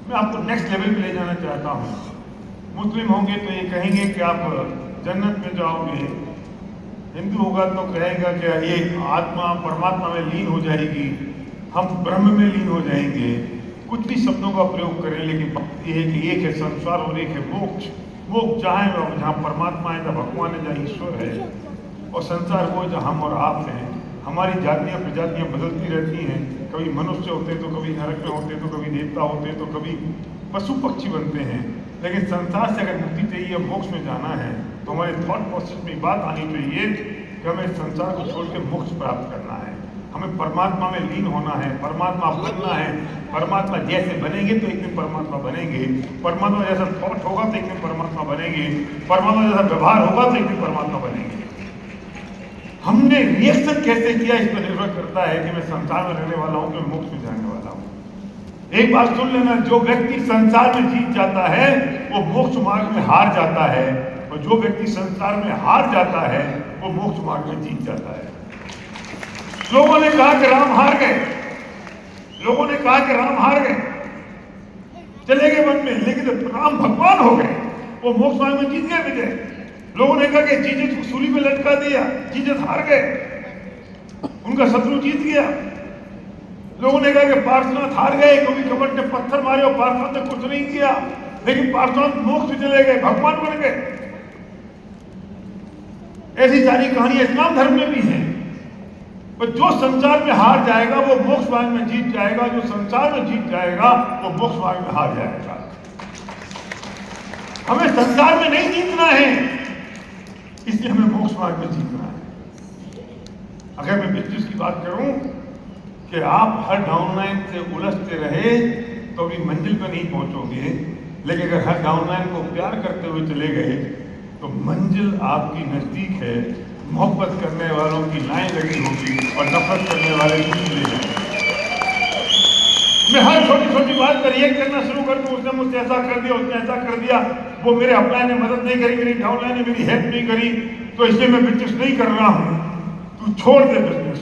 मैं आपको नेक्स्ट लेवल पे ले जाना चाहता हूँ। मुस्लिम होंगे तो ये कहेंगे कि आप जन्नत में जाओगे, हिंदू होगा तो कहेगा कि ये आत्मा परमात्मा में लीन हो जाएगी, हम ब्रह्म में लीन हो जाएंगे। कुछ भी शब्दों का प्रयोग करें, लेकिन बात ये है कि एक है संसार और एक है मोक्ष। मोक्ष जहाँ परमात्मा है, जहाँ भगवान है, जहाँ ईश्वर है, और संसार वो जहाँ हम और आप हैं। हमारी जातियाँ प्रजातियाँ बदलती रहती हैं, कभी मनुष्य होते तो कभी नरक में होते तो कभी देवता होते तो कभी पशु पक्षी बनते हैं। लेकिन संसार से अगर मुक्ति चाहिए, मोक्ष में जाना है, तो हमारे थॉट प्रोसेस में बात आनी चाहिए कि हमें संसार को छोड़ के मोक्ष प्राप्त करना है, हमें परमात्मा में लीन होना है, परमात्मा बनना है। परमात्मा जैसे बनेंगे तो एक दिन परमात्मा बनेंगे, परमात्मा जैसा थॉट होगा तो एक दिन परमात्मा बनेंगे, परमात्मा जैसा व्यवहार होगा तो एक दिन परमात्मा बनेंगे। हमने रिएक्शन कैसे किया इस पर निर्भर करता है कि मैं संसार में रहने वाला हूं कि मैं मोक्ष में जाने वाला हूं। एक बात सुन लेना, जो व्यक्ति संसार में जीत जाता है वो मोक्ष मार्ग में हार जाता है, और जो व्यक्ति संसार में हार जाता है वो मोक्ष मार्ग में जीत जाता है। लोगों ने कहा कि राम हार गए, लोगों ने कहा कि राम हार गए, चले गए वन में, लेकिन राम भगवान हो गए, वो मोक्ष मार्ग में जीत गए विजय। लोगों ने कहा कि जीसस को सूली पे लटका दिया, जीसस हार गए, उनका शत्रु जीत गया। लोगों ने कहा कि पार्श्वनाथ हार गए, क्योंकि कमर ने पत्थर मारे और पार्श्वनाथ ने कुछ नहीं किया, लेकिन पार्श्वनाथ मोक्ष में चले गए, भगवान बन गए। ऐसी सारी कहानियां इस्लाम धर्म में भी हैं। पर जो संसार में हार जाएगा वो मोक्ष मार्ग में जीत जाएगा, जो संसार में जीत जाएगा वो मोक्ष मार्ग में हार जाएगा। हमें संसार में नहीं जीतना है, इसलिए हमें मोक्ष मार्ग में जीतना है। अगर मैं बिजनेस की बात करूं कि आप हर डाउनलाइन से उलझते रहे तो अभी मंजिल पर नहीं पहुंचोगे, लेकिन अगर हर डाउनलाइन को प्यार करते हुए चले गए तो मंजिल आपकी नजदीक है। मोहब्बत करने वालों की लाइन लगी होगी और नफरत करने वाले भी चले जाएंगे। मैं हर छोटी छोटी बात पर रिएक्ट करना शुरू कर दूं, उसने मुझसे ऐसा कर दिया, उसने ऐसा कर दिया, वो मेरे अपलाइन ने मदद नहीं करी, मेरी डाउनलाइन ने मेरी हेल्प नहीं करी, तो इसलिए मैं बिजनेस नहीं कर रहा हूं। तू छोड़ दे बिजनेस,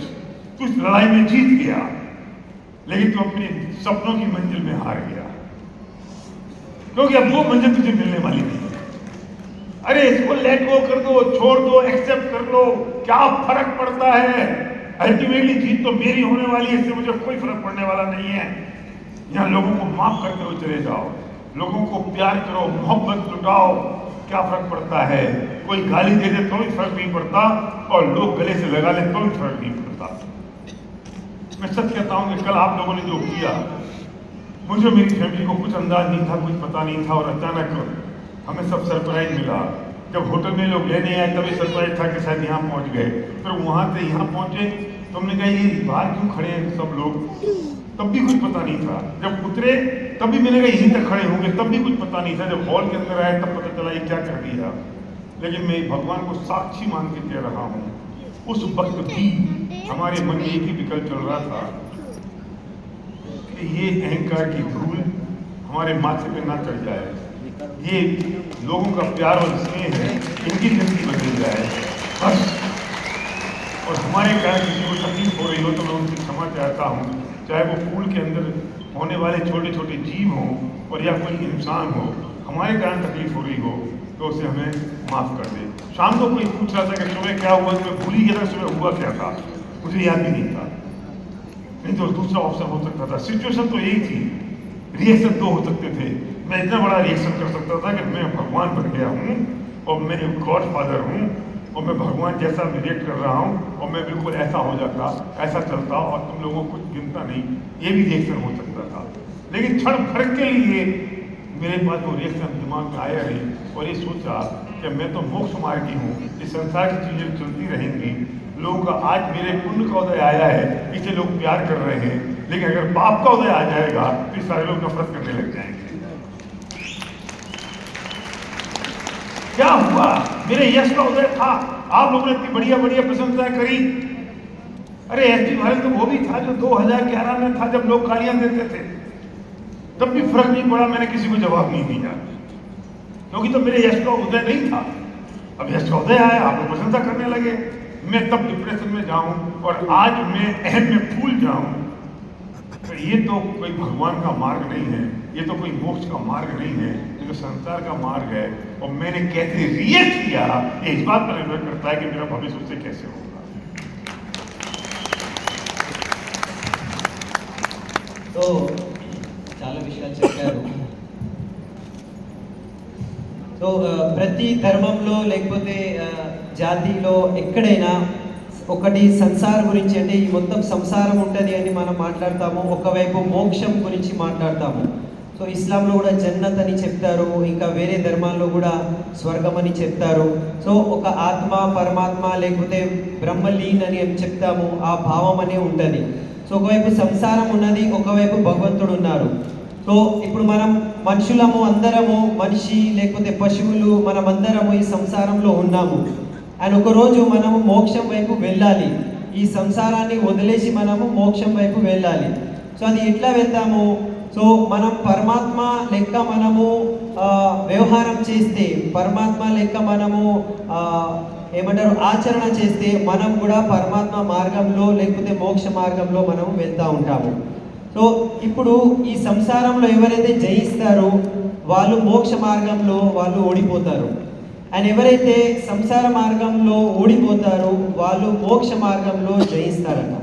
तू इस लड़ाई में जीत गया, लेकिन तू अपने सपनों की मंजिल में हार गया, क्योंकि अब वो मंजिल तुझे मिलने वाली नहीं है। अरे इसको लेट गो कर दो, छोड़ दो, एक्सेप्ट कर लो, क्या फर्क पड़ता है? अल्टीमेटली जीत तो मेरी होने वाली है, इससे मुझे कोई फर्क पड़ने वाला नहीं है। यहाँ लोगों को माफ करते हुए चले जाओ, लोगों को प्यार करो, मोहब्बत लुटाओ, क्या फर्क पड़ता है? कोई गाली दे दे तो भी फर्क नहीं पड़ता, और लोग गले से लगा ले तो भी फर्क नहीं पड़ता। मैं सच कहता हूँ कि कल आप लोगों ने जो किया, मुझे मेरी फैमिली को कुछ अंदाज नहीं था, कुछ पता नहीं था, और अचानक हमें सब सरप्राइज मिला। जब होटल में लोग लेने आए तभी सरप्राइज था कि शायद यहाँ पहुँच गए, फिर वहाँ से यहाँ पहुँचे तो हमने कहा ये बाहर क्यों खड़े हैं सब लोग, तब भी कुछ पता नहीं था। जब उतरे तब भी मैंने कहा यहीं तक खड़े होंगे, तब भी कुछ पता नहीं था। जब हॉल के अंदर आए तब पता चला ये क्या कर दिया। लेकिन मैं भगवान को साक्षी मान के कह रहा हूँ, उस वक्त भी हमारे मन में एक ही विकल्प चल रहा था कि ये अहंकार की धूल हमारे माथे पे ना चढ़ जाए, ये लोगों का प्यार और स्नेह है, इनकी जिंदगी बदल जाए बस। और हमारे कारण किसी को तकलीफ हो रही हो तो मैं उनकी क्षमा चाहता हूँ, चाहे वो फूल के अंदर होने वाले छोटे छोटे जीव हों और या कोई इंसान हो, हमारे कारण तकलीफ हो रही हो तो उसे हमें माफ़ कर दे। शाम को कोई पूछ रहा था कि सुबह क्या हुआ, तो मैं भूल ही गया था सुबह हुआ क्या था, मुझे याद भी नहीं था। नहीं तो दूसरा ऑप्शन हो सकता था। सिचुएशन तो यही थी, रिएक्शन दो हो सकते थे। मैं इतना बड़ा रिएक्शन कर सकता था कि मैं भगवान बन गया हूँ और मैं एक गॉड फादर हूँ और मैं भगवान जैसा रिएक्ट कर रहा हूँ और मैं बिल्कुल ऐसा हो जाता, ऐसा चलता और तुम लोगों को कुछ गिनता नहीं, ये भी रिएक्शन हो सकता था। लेकिन क्षण भर के लिए मेरे पास वो रिएक्शन दिमाग में आया है और ये सोचा कि मैं तो मोक्ष मार्गी हूँ, इस संसार की चीज़ें चलती रहेंगी। लोगों का आज मेरे पुण्य का उदय आया है, इसे लोग प्यार कर रहे हैं, लेकिन अगर पाप का उदय आ जाएगा तो सारे लोग नफरत करने लग जाएंगे। क्या हुआ, मेरे यश का उदय था, आप लोगों ने इतनी बढ़िया बढ़िया प्रशंसाएं करी। अरे एसपी भारत तो वो भी था जो 2011 में था, जब लोग गालियां देते थे, तब भी फर्क नहीं पड़ा, मैंने किसी को जवाब नहीं दिया क्योंकि तो मेरे यश का उदय नहीं था। अब यश का उदय आया, आप लोग प्रशंसा करने लगे, मैं तब डिप्रेशन में जाऊं और आज मैं अहम में भूल जाऊं, तो ये तो कोई भगवान का मार्ग नहीं है, ये तो कोई मोक्ष का मार्ग नहीं है, ये तो संसार का मार्ग है। और मैंने कैसे रिएक्ट किया ये इस बात पर निर्भर करता है कि मेरा भविष्य उससे कैसे होगा। సో చాలా విషయాలు చెప్పారు. సో ప్రతి ధర్మంలో లేకపోతే జాతిలో ఎక్కడైనా ఒకటి సంసారం గురించి, అంటే ఈ మొత్తం సంసారం ఉంటుంది అని మనం మాట్లాడతాము, ఒకవైపు మోక్షం గురించి మాట్లాడతాము. సో ఇస్లాంలో కూడా జన్నత్ అని చెప్తారు, ఇంకా వేరే ధర్మాల్లో కూడా స్వర్గం అని చెప్తారు. సో ఒక ఆత్మ పరమాత్మ లేకపోతే బ్రహ్మలీన్ అని చెప్తాము, ఆ భావం అనే ఉంటుంది. సో ఒకవైపు సంసారం ఉన్నది, ఒకవైపు భగవంతుడు ఉన్నారు. సో ఇప్పుడు మనం మనుషులము, అందరము మనిషి లేకపోతే పశువులు, మనమందరము ఈ సంసారంలో ఉన్నాము. అండ్ ఒకరోజు మనము మోక్షం వైపు వెళ్ళాలి, ఈ సంసారాన్ని వదిలేసి మనము మోక్షం వైపు వెళ్ళాలి. సో అది ఎట్లా వెళ్తాము? సో మనం పరమాత్మ లెక్క మనము వ్యవహారం చేస్తే, పరమాత్మ లెక్క మనము ఏమంటారు ఆచరణ చేస్తే మనం కూడా పరమాత్మ మార్గంలో లేకపోతే మోక్ష మార్గంలో మనం వెళ్తూ ఉంటాము. సో ఇప్పుడు ఈ సంసారంలో ఎవరైతే జయిస్తారో వాళ్ళు మోక్ష మార్గంలో వాళ్ళు ఓడిపోతారు. అండ్ ఎవరైతే సంసార మార్గంలో ఓడిపోతారో వాళ్ళు మోక్ష మార్గంలో జయిస్తారట.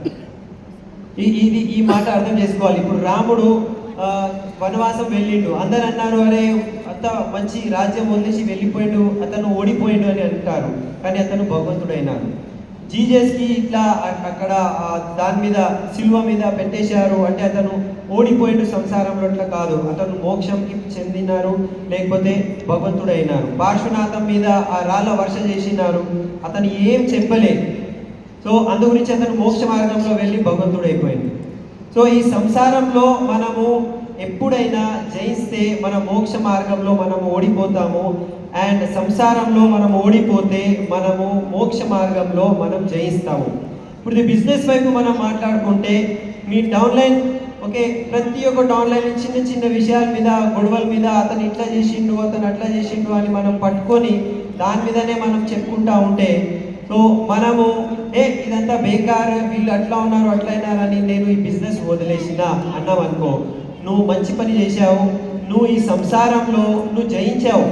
ఈ మాట అర్థం చేసుకోవాలి. ఇప్పుడు రాముడు వనవాసం వెళ్ళిండు, అందరు అన్నారు అరే అంత మంచి రాజ్యం వదిలేసి వెళ్ళిపోయిండు, అతను ఓడిపోయిండు అని అంటారు, కానీ అతను భగవంతుడైనాడు. జీజస్కి ఇట్లా అక్కడ దాని మీద సిలువ మీద పెట్టేశారు అంటే అతను ఓడిపోయిండు సంసారంలో, అట్లా కాదు, అతను మోక్షంకి చెందినారు లేకపోతే భగవంతుడైనారు. పార్శ్వనాథం మీద ఆ రాళ్ళ వర్ష చేసినారు, అతను ఏం చెప్పలేదు. సో అందు గురించి అతను మోక్ష మార్గంలో వెళ్ళి భగవంతుడైపోయింది. సో ఈ సంసారంలో మనము ఎప్పుడైనా జయిస్తే మన మోక్ష మార్గంలో మనము ఓడిపోతాము. అండ్ సంసారంలో మనం ఓడిపోతే మనము మోక్ష మార్గంలో మనం జయిస్తాము. ఇప్పుడు బిజినెస్ వైపు మనం మాట్లాడుకుంటే మీ డౌన్లైన్ ఓకే, ప్రతి ఒక్క డౌన్లైన్ చిన్న చిన్న విషయాల మీద, గొడవల మీద, అతను ఇట్లా చేసిండు అతను అట్లా చేసిండు అని మనం పట్టుకొని దాని మీదనే మనం చెప్పుకుంటా ఉంటే, సో మనము ఇదంతా బేకార్, వీళ్ళు అట్లా ఉన్నారు అట్లా అయినారని నేను ఈ బిజినెస్ వదిలేసిన అన్నావు అనుకో, నువ్వు మంచి పని చేశావు, నువ్వు ఈ సంసారంలో నువ్వు జయించావు,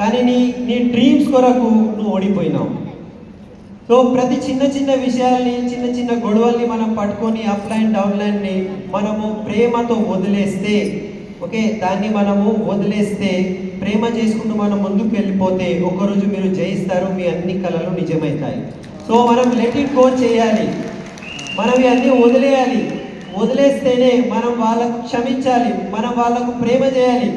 కానీ నీ డ్రీమ్స్ కొరకు నువ్వు ఓడిపోయినావు. సో ప్రతి చిన్న చిన్న విషయాల్ని, చిన్న చిన్న గొడవల్ని మనం పట్టుకొని అప్లైన్ డౌన్లైన్ని మనము ప్రేమతో వదిలేస్తే, ఓకే, దాన్ని మనము వదిలేస్తే, ప్రేమ చేసుకుంటూ మనం ముందుకు వెళ్ళిపోతే ఒకరోజు మీరు జయిస్తారు, మీ అన్ని కళలు నిజమవుతాయి. సో మనం లెట్ ఇట్ గో చేయాలి, మనం ఇవన్నీ వదిలేయాలి. వదిలేస్తేనే మనం వాళ్ళకు క్షమించాలి, మనం వాళ్ళకు ప్రేమ చేయాలి,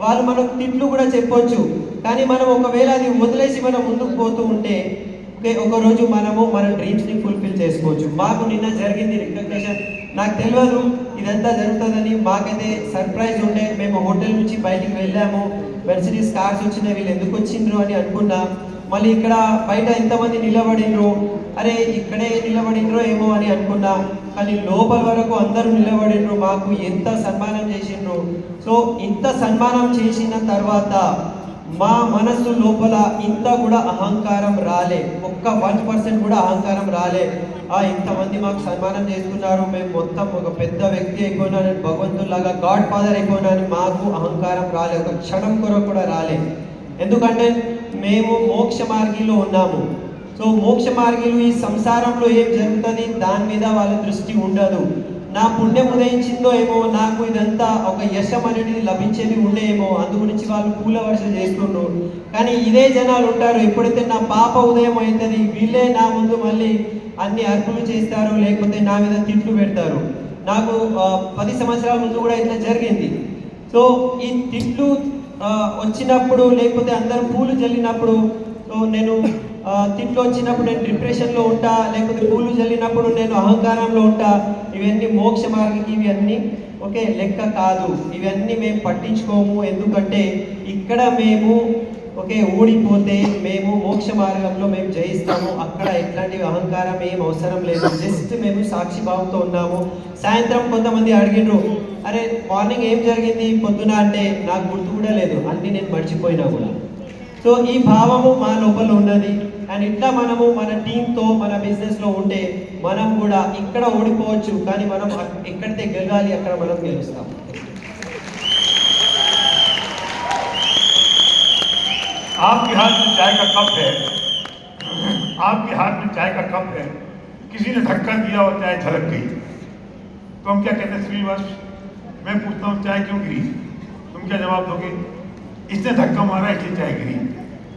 వాళ్ళు మనకు తిట్లు కూడా చెప్పొచ్చు. కానీ మనం ఒకవేళ అది వదిలేసి మనం ముందుకు పోతూ ఉంటే ఒక రోజు మనము మన డ్రీమ్స్ని ఫుల్ఫిల్ చేసుకోవచ్చు. మాకు నిన్న జరిగింది రికగ్నిషన్. నాకు తెలియదు ఇదంతా జరుగుతుందని. మాకైతే సర్ప్రైజ్ ఉండే. మేము హోటల్ నుంచి బయటికి వెళ్ళాము. మెర్సిడీస్ కార్స్ వచ్చినాయి, వీళ్ళు ఎందుకు వచ్చిండ్రు అని అనుకున్నా. మళ్ళీ ఇక్కడ బయట ఎంతమంది నిలబడినరు, అరే ఇక్కడే నిలబడినరో ఏమో అని అనుకున్నా. కానీ లోపల వరకు అందరూ నిలబడినరు, మాకు ఎంత సన్మానం చేసిండ్రు. సో ఇంత సన్మానం చేసిన తర్వాత మా మనసు లోపల ఇంత కూడా అహంకారం రాలే. ఒక్క 1% కూడా అహంకారం రాలే. ఇంతమంది మాకు సన్మానం చేస్తున్నారు, మేము మొత్తం ఒక పెద్ద వ్యక్తి అయిపోయినాను, భగవంతులాగా గాడ్ ఫాదర్ అయిపోయినాను, మాకు అహంకారం రాలే. ఒక క్షణం కొరకు కూడా రాలే. ఎందుకంటే మేము మోక్ష మార్గంలో ఉన్నాము. సో మోక్ష మార్గంలో ఈ సంసారంలో ఏం జరుగుతుంది దాని మీద వాళ్ళ దృష్టి ఉండదు. నా పుణ్యం ఉదయించిందో ఏమో, నాకు ఇదంతా ఒక యశం అనేది లభించేది ఉండేమో, అందు గురించి వాళ్ళు పూల వర్ష చేస్తుండ్రు. కానీ ఇదే జనాలు ఉంటారు, ఎప్పుడైతే నా పాప ఉదయం అవుతుంది వీళ్ళే నా ముందు మళ్ళీ అన్ని అర్పులు చేస్తారు, లేకపోతే నా మీద తిట్లు పెడతారు. నాకు 10 సంవత్సరాల ముందు కూడా ఇట్లా జరిగింది. సో ఈ తిట్లు వచ్చినప్పుడు, లేకపోతే అందరూ పూలు జల్లినప్పుడు, సో నేను తిట్లు వచ్చినప్పుడు నేను డిప్రెషన్లో ఉంటా, లేకపోతే పూలు జల్లినప్పుడు నేను అహంకారంలో ఉంటా. ఇవన్నీ మోక్ష మార్గకి ఇవన్నీ ఓకే లెక్క కాదు. ఇవన్నీ మేము పట్టించుకోము. ఎందుకంటే ఇక్కడ మేము ఓకే ఓడిపోతే మేము మోక్ష మార్గంలో మేము జయిస్తాము. అక్కడ ఎట్లాంటి అహంకారం ఏం అవసరం లేదు. జస్ట్ మేము సాక్షిభావంతో ఉన్నాము. సాయంత్రం కొంతమంది అడిగిండ్రు, అరే మార్నింగ్ ఏం జరిగింది పొద్దున అంటే నాకు గుర్తు కూడా లేదు, అన్నీ నేను మర్చిపోయినా కూడా. సో ఈ భావము మా లోపల ఉన్నది. అండ్ ఇట్లా మనము మన టీంతో మన బిజినెస్లో ఉంటే మనం కూడా ఇక్కడ ఓడిపోవచ్చు, కానీ మనం ఎక్కడితే గెలవాలి అక్కడ మనం గెలుస్తాం. आपके हाथ में चाय का कप है, आपके हाथ में चाय का कप है, किसी ने धक्का दिया और चाय झलक गई, तो हम क्या कहते हैं श्रीवास? मैं पूछता हूँ चाय क्यों गिरी? तुम क्या जवाब दोगे? इसने धक्का मारा इसलिए चाय गिरी,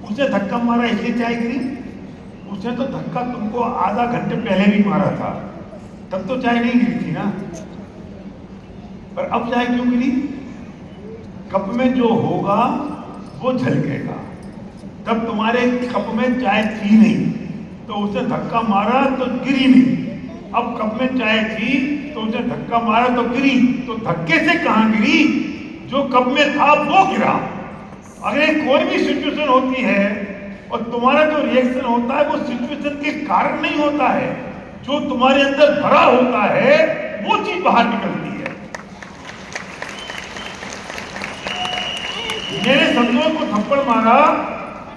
उसने धक्का मारा इसलिए चाय गिरी। उसने तो धक्का तुमको आधा घंटे पहले भी मारा था, तब तो चाय नहीं गिरी थी ना। पर अब चाय क्यों गिरी? कप में जो होगा वो झलकेगा। तब तुम्हारे कप में चाय थी नहीं, तो उसने धक्का मारा तो गिरी नहीं। अब कप में चाय थी तो उसने धक्का मारा तो गिरी, तो धक्के से कहाँ गिरी? जो कप में था वो गिरा। अगर कोई भी सिचुएशन होती है और तुम्हारा जो रिएक्शन होता है वो सिचुएशन के कारण नहीं होता है, जो तुम्हारे अंदर भरा होता है वो चीज बाहर निकलती है। मेरे संतोष को थप्पड़ मारा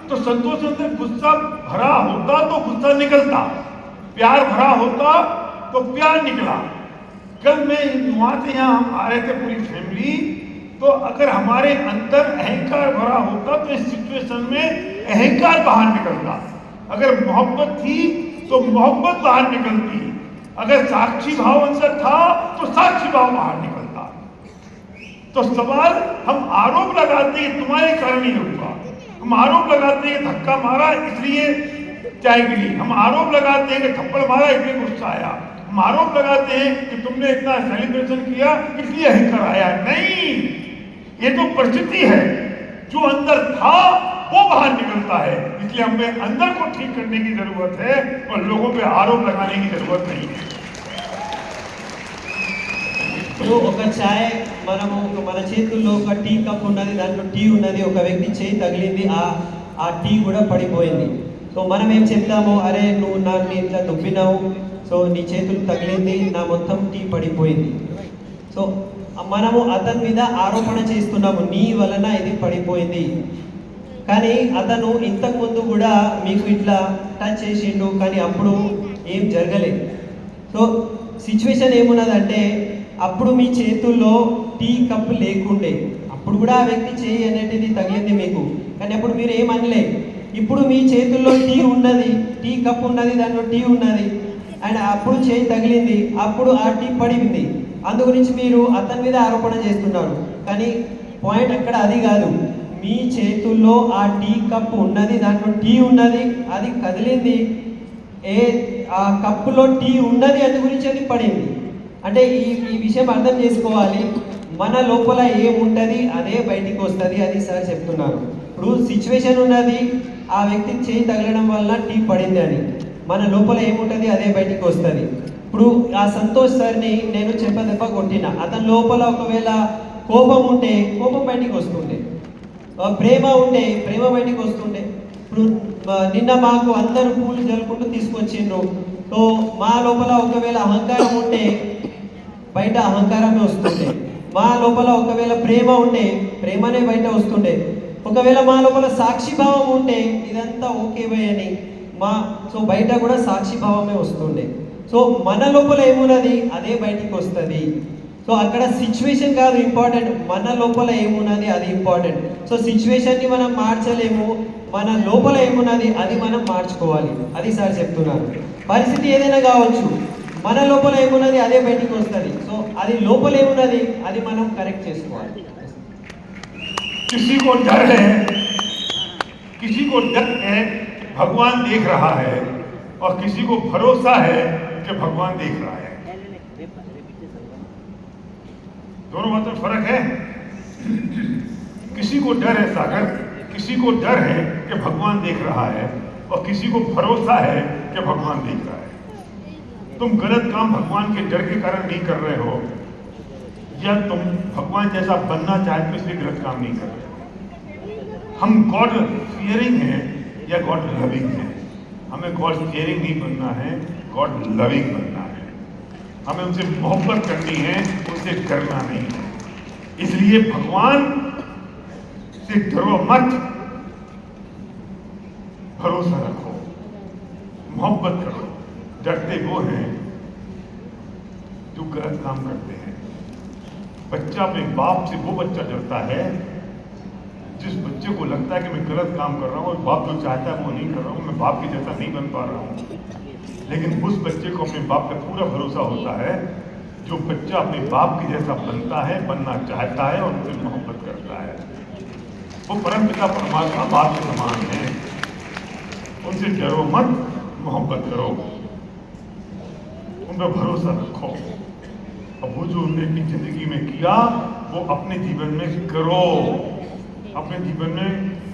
तो संतोष अंदर गुस्सा भरा होता तो गुस्सा निकलता, प्यार भरा होता तो प्यार निकला। कल मैं वहां से यहाँ हम आ रहे थे पूरी फैमिली, तो अगर हमारे अंदर अहंकार भरा होता तो इस सिचुएशन में अहंकार बाहर निकलता। अगर मोहब्बत थी तो मोहब्बत बाहर निकलती। अगर साक्षी भाव अंदर था तो साक्षी भाव बाहर निकलता। तो सवाल हम आरोप लगाते हैं तुम्हारे कारण ही हुआ, हम आरोप लगाते हैं धक्का मारा इसलिए चाय गिरी, हम आरोप लगाते हैं कि थप्पड़ मारा इसलिए गुस्सा आया, हम आरोप लगाते हैं कि तुमने इतना सेलिब्रेशन किया इसलिए अहंकार आया। नहीं, ये तो परिस्थिति है, जो अंदर था वो बाहर निकलता है। इसलिए हमें अंदर को ठीक करने की जरूरत है और लोगों पे आरोप लगाने की जरूरत नहीं है। ఒక ఛాయ్ మనము మన చేతుల్లో ఒక టీ కప్ ఉన్నది, దాంట్లో టీ ఉన్నది, ఒక వ్యక్తి చేయి తగిలింది, ఆ టీ కూడా పడిపోయింది. సో మనం ఏం చెప్తాము, అరే నువ్వు నన్ను ఇట్లా దుబ్బినావు, సో నీ చేతులు తగిలింది, నా మొత్తం టీ పడిపోయింది. సో మనము అతని మీద ఆరోపణ చేస్తున్నాము, నీ వలన ఇది పడిపోయింది. కానీ అతను ఇంతకుముందు కూడా మీకు ఇట్లా టచ్ చేసిండు, కానీ అప్పుడు ఏం జరగలేదు. సో సిచ్యువేషన్ ఏమున్నదంటే అప్పుడు మీ చేతుల్లో టీ కప్ లేకుండే, అప్పుడు కూడా ఆ వ్యక్తి చేయి అనేటిది తగిలింది మీకు, కానీ అప్పుడు మీరు ఏమనలే. ఇప్పుడు మీ చేతుల్లో టీ ఉన్నది, టీ కప్ ఉన్నది, దాంట్లో టీ ఉన్నది, అండ్ అప్పుడు చేయి తగిలింది, అప్పుడు ఆ టీ పడింది. అందు గురించి మీరు అతని మీద ఆరోపణ చేస్తున్నారు. కానీ పాయింట్ అక్కడ అది కాదు. మీ చేతుల్లో ఆ టీ కప్ ఉన్నది, దాంట్లో టీ ఉన్నది, అది కదిలింది, ఆ కప్పులో టీ ఉన్నది, అందు గురించి అది పడింది. అంటే ఈ విషయం అర్థం చేసుకోవాలి. మన లోపల ఏముంటుంది అదే బయటికి వస్తుంది, అది సార్ చెప్తున్నారు. ఇప్పుడు సిచ్యువేషన్ ఉన్నది, ఆ వ్యక్తి చేయి తగలడం వల్ల టీ పడింది అని, మన లోపల ఏముంటుంది అదే బయటికి వస్తుంది. ఇప్పుడు ఆ సంతోష్ సార్ని నేను దెబ్బ కొట్టిన, అతని లోపల ఒకవేళ కోపం ఉంటే కోపం బయటికి వస్తుండే, ప్రేమ ఉంటే ప్రేమ బయటికి వస్తుండే. ఇప్పుడు నిన్న మాకు అందరూ పూలు జరుపుకుంటూ తీసుకొచ్చిండ్రు. సో మా లోపల ఒకవేళ అహంకారం ఉంటే బయట అహంకారమే వస్తుండే, మా లోపల ఒకవేళ ప్రేమ ఉంటే ప్రేమనే బయట వస్తుండే, ఒకవేళ మా లోపల సాక్షిభావం ఉంటే ఇదంతా ఓకే బై అని సో బయట కూడా సాక్షిభావమే వస్తుండే. సో మన లోపల ఏమున్నది అదే బయటికి వస్తుంది. సో అక్కడ సిచ్యువేషన్ కాదు ఇంపార్టెంట్, మన లోపల ఏమున్నది అది ఇంపార్టెంట్. సో సిచ్యువేషన్ని మనం మార్చలేము, మన లోపల ఏమున్నది అది మనం మార్చుకోవాలి, అది సార్ చెప్తున్నారు. పరిస్థితి ఏదైనా కావచ్చు, మన లోపల ఏమున్నది అదే బయటికి వస్తుంది. సో అది లోపల ఏమున్నది అది మనం కరెక్ట్ చేసుకోవాలి. किसी को डर है, किसी को डर है भगवान देख रहा है, और किसी को भरोसा है कि भगवान देख रहा है. दोनों बातों में फर्क है. किसी को डर है सागर, किसी को डर है कि भगवान देख रहा है, और किसी को भरोसा है कि भगवान देख रहा है. तुम गलत काम भगवान के डर के कारण नहीं कर रहे हो, या तुम भगवान जैसा बनना चाहते हो इसलिए गलत काम नहीं कर रहे. हम गॉड फियरिंग हैं या गॉड लविंग हैं? हमें गॉड फियरिंग नहीं बनना है, गॉड लविंग बनना है. हमें उनसे मोहब्बत करनी है, उनसे डरना नहीं है. इसलिए भगवान से डरो मत, भरोसा रखो, मोहब्बत करो. डरते वो हैं जो गलत काम करते हैं. बच्चा अपने बाप से वो बच्चा डरता है जिस बच्चे को लगता है कि मैं गलत काम कर रहा हूँ, और बाप जो चाहता है वो नहीं कर रहा हूँ, मैं बाप के जैसा नहीं बन पा रहा हूँ. लेकिन उस बच्चे को अपने बाप पे पूरा भरोसा होता है जो बच्चा अपने बाप के जैसा बनता है, बनना चाहता है और उनसे मोहब्बत करता है. वो परमपिता परमात्मा बाप के समान है. उनसे डरो मत, मोहब्बत करो, उन पर भरोसा रखो. अब वो जो उन्होंने अपनी जिंदगी में किया वो अपने जीवन में करो. अपने जीवन में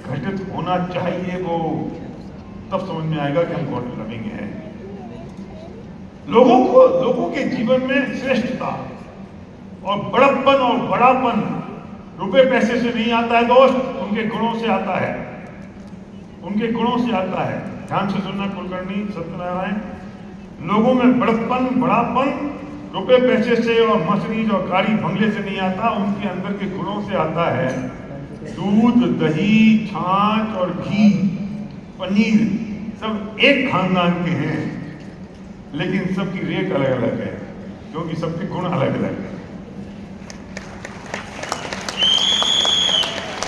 घटित होना चाहिए वो, तब समझ में आएगा कि हम गॉड लविंग हैं. लोगों के जीवन में श्रेष्ठता और बड़प्पन और बड़ापन रुपए पैसे से नहीं आता है दोस्त, उनके गुणों से आता है, उनके गुणों से आता है. ध्यान से सुनना कुलकर्णी सत्यनारायण. लोगों में बड़प्पन बड़ापन रुपए पैसे से और मशीन और गाड़ी बंगले से नहीं आता, उनके अंदर के गुणों से आता है. दूध, दही, छाछ और घी, पनीर सब एक खानदान के हैं, लेकिन सबकी रेट अलग अलग है क्योंकि सबके गुण अलग अलग है.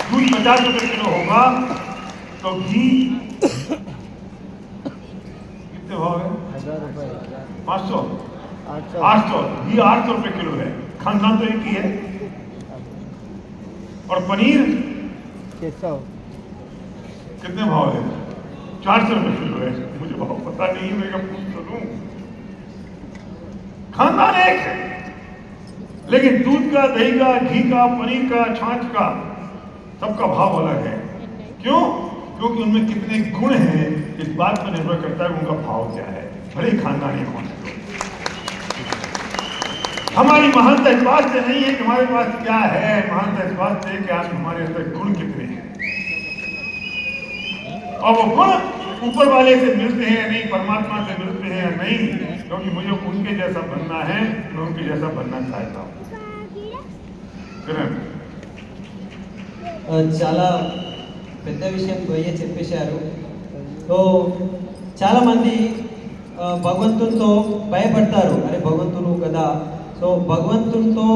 दूध 50 रुपए किलो होगा तो घी कितने भाव है? 500 800. घी 800 रुपए किलो है. खानदान तो एक ही है. और पनीर 600 कितने भाव है? 400 रुपए किलो है. मुझे भाव पता नहीं है, मैं कब पूछ तो लूं. खानदान एक है, लेकिन दूध का, दही का, घी का, पनीर का, छाछ का सबका भाव अलग है. क्यों? क्योंकि उनमें कितने गुण हैं इस बात पर निर्भर करता है उनका भाव क्या है, भले ही खानदान एक होने दो. हमारी महानता इस बात से नहीं है कि हमारे पास क्या है, महानता इस बात से है कि आज हमारे अंदर गुण कितने हैं, और वो गुण ऊपर वाले से मिलते हैं या नहीं, परमात्मा से मिलते हैं या नहीं. क्योंकि मुझे उनके जैसा बनना है, मैं उनके जैसा बनना चाहता हूँ. చాలా పెద్ద విషయం పోయే చెప్పేశారు. సో చాలామంది భగవంతునితో భయపడతారు, అరే భగవంతుడు కదా. సో భగవంతునితో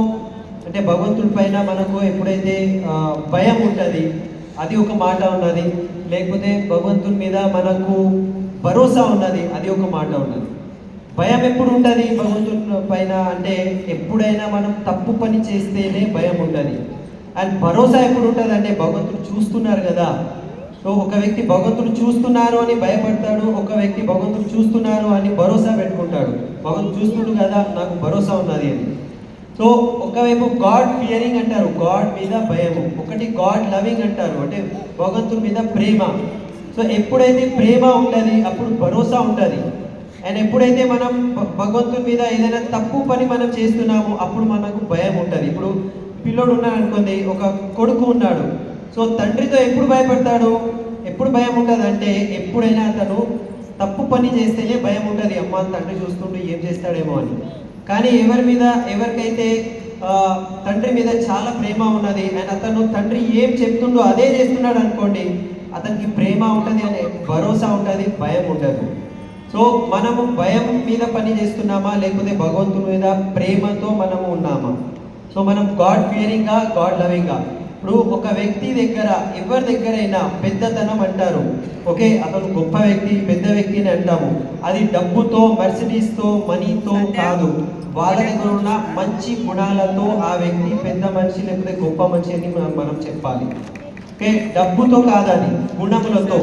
అంటే భగవంతుడి పైన మనకు ఎప్పుడైతే భయం ఉంటుంది అది ఒక మాట ఉన్నది, లేకపోతే భగవంతుని మీద మనకు భరోసా ఉన్నది అది ఒక మాట ఉన్నది. భయం ఎప్పుడు ఉంటుంది భగవంతుని పైన అంటే ఎప్పుడైనా మనం తప్పు పని చేస్తేనే భయం ఉంటుంది. అండ్ భరోసా ఎప్పుడు ఉంటుంది అంటే భగవంతుడు చూస్తున్నారు కదా. సో ఒక వ్యక్తి భగవంతుడు చూస్తున్నారు అని భయపడతాడు, ఒక వ్యక్తి భగవంతుడు చూస్తున్నారు అని భరోసా పెట్టుకుంటాడు. భగవంతుడు చూస్తుండు కదా నాకు భరోసా ఉన్నది అని. సో ఒకవైపు గాడ్ ఫియరింగ్ అంటారు, గాడ్ మీద భయము. ఒకటి గాడ్ లవింగ్ అంటారు, అంటే భగవంతుని మీద ప్రేమ. సో ఎప్పుడైతే ప్రేమ ఉంటుంది అప్పుడు భరోసా ఉంటుంది. అండ్ ఎప్పుడైతే మనం భగవంతుని మీద ఏదైనా తప్పు పని మనం చేస్తున్నామో అప్పుడు మనకు భయం ఉంటుంది. ఇప్పుడు పిల్లోడు ఉన్నాడు అనుకోండి, ఒక కొడుకు ఉన్నాడు. సో తండ్రితో ఎప్పుడు భయపడతాడు, ఎప్పుడు భయం ఉంటుంది అంటే ఎప్పుడైనా అతను తప్పు పని చేస్తేనే భయం ఉంటుంది. అమ్మ తండ్రి చూస్తుంటే ఏం చేస్తాడేమో అని. కానీ ఎవరికైతే తండ్రి మీద చాలా ప్రేమ ఉన్నది అండ్ అతను తండ్రి ఏం చెప్తుండో అదే చేస్తున్నాడు అనుకోండి, అతనికి ప్రేమ ఉంటుంది అనే భరోసా ఉంటుంది, భయం ఉండదు. సో మనము భయం మీద పని చేస్తున్నామా లేకపోతే భగవంతుని మీద ప్రేమతో మనము ఉన్నామా? సో మనం గాడ్ ఫియరింగా, గాడ్ లవింగా? ఇప్పుడు ఒక వ్యక్తి దగ్గర, ఎవరి దగ్గరైనా పెద్దతనం అంటారు, ఓకే అతను గొప్ప వ్యక్తి, పెద్ద వ్యక్తిని అంటాము. అది డబ్బుతో, మర్సిడీస్తో, మనీతో కాదు. వాళ్ళ దగ్గర ఉన్న మంచి గుణాలతో ఆ వ్యక్తి పెద్ద మనిషి లేకపోతే గొప్ప మనిషి అని మనం చెప్పాలి. ఓకే, డబ్బుతో కాదు, అది గుణములతో.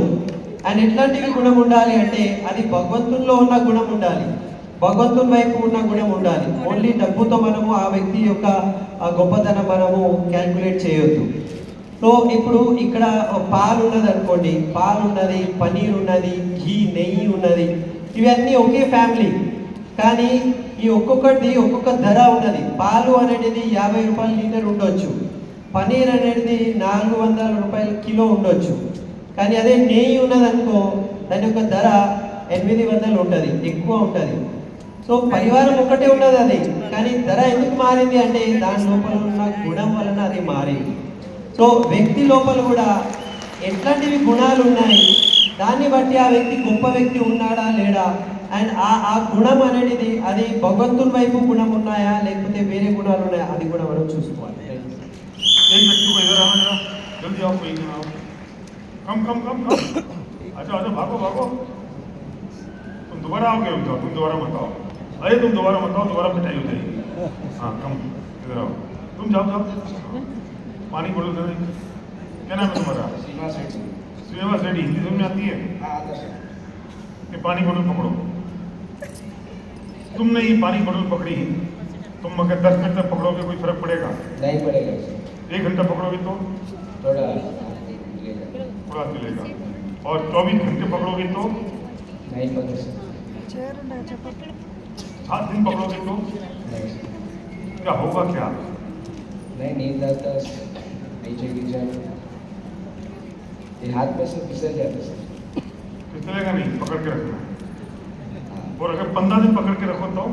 అండ్ ఎట్లాంటివి గుణం ఉండాలి అంటే అది భగవంతుల్లో ఉన్న గుణం ఉండాలి, భగవంతుని వైపు ఉన్న గుణం ఉండాలి. ఓన్లీ డబ్బుతో మనము ఆ వ్యక్తి యొక్క గొప్పతనం మనము క్యాల్కులేట్ చేయొద్దు. సో ఇప్పుడు ఇక్కడ పాలు ఉన్నది అనుకోండి, పాలు ఉన్నది, పనీర్ ఉన్నది, ఘీ, నెయ్యి ఉన్నది, ఇవన్నీ ఒకే ఫ్యామిలీ. కానీ ఈ ఒక్కొక్కటి ఒక్కొక్క ధర ఉన్నది. పాలు అనేది 50 రూపాయల లీటర్ ఉండొచ్చు, పనీర్ అనేది 400 రూపాయల కిలో ఉండొచ్చు. కానీ అదే నెయ్యి ఉన్నదనుకో దాని యొక్క ధర 800 ఉంటుంది, ఎక్కువ ఉంటుంది. సో పరివారం ఒక్కటే ఉన్నది అది, కానీ ధర ఎందుకు మారింది అంటే దాని లోపల ఉన్న గుణం వలన అది మారింది. సో వ్యక్తి లోపల కూడా ఎట్లాంటివి గుణాలు ఉన్నాయి దాన్ని బట్టి ఆ వ్యక్తి గొప్ప వ్యక్తి ఉన్నాడా లేడా, అండ్ ఆ గుణం అనేది అది భగవంతుని వైపు గుణం ఉన్నాయా లేకపోతే వేరే గుణాలు ఉన్నాయా, అది కూడా మనం చూసుకోవాలి. एक व्यक्ति को इधर आना जरा, जल्दी आओ, कोई नहीं आओ, कम कम कम कम, अच्छा अच्छा भागो भागो, तुम दोबारा आओगे, तुम दोबारा मत आओ, अरे तुम दोबारा मत आओ, दोबारा पिटाई हो जाएगी। हाँ कम इधर आओ, तुम जाओ जाओ, पानी बोलो दे, क्या नाम है तुम्हारा? श्रीनिवास रेड्डी। हिंदी समझ में आती है? ये पानी बोतल पकड़ो, तुमने ये पानी बोतल पकड़ी, तुम अगर 10 मिनट तक पकड़ोगे कोई फर्क पड़ेगा? नहीं पड़ेगा। 1 घंटा पकड़ोगे तो थोड़ा चलेगा, और 24 घंटे पकड़ोगे तो नहीं पकड़ सकते। 7 दिन पकड़ोगे तो नहीं क्या होगा? क्या नहीं, नींद आता, नीचे गिर जाए, ये हाथ में से फिसल जाता सर। फिसलेगा नहीं, पकड़ के रखना। और अगर 15 दिन पकड़ के रखो तो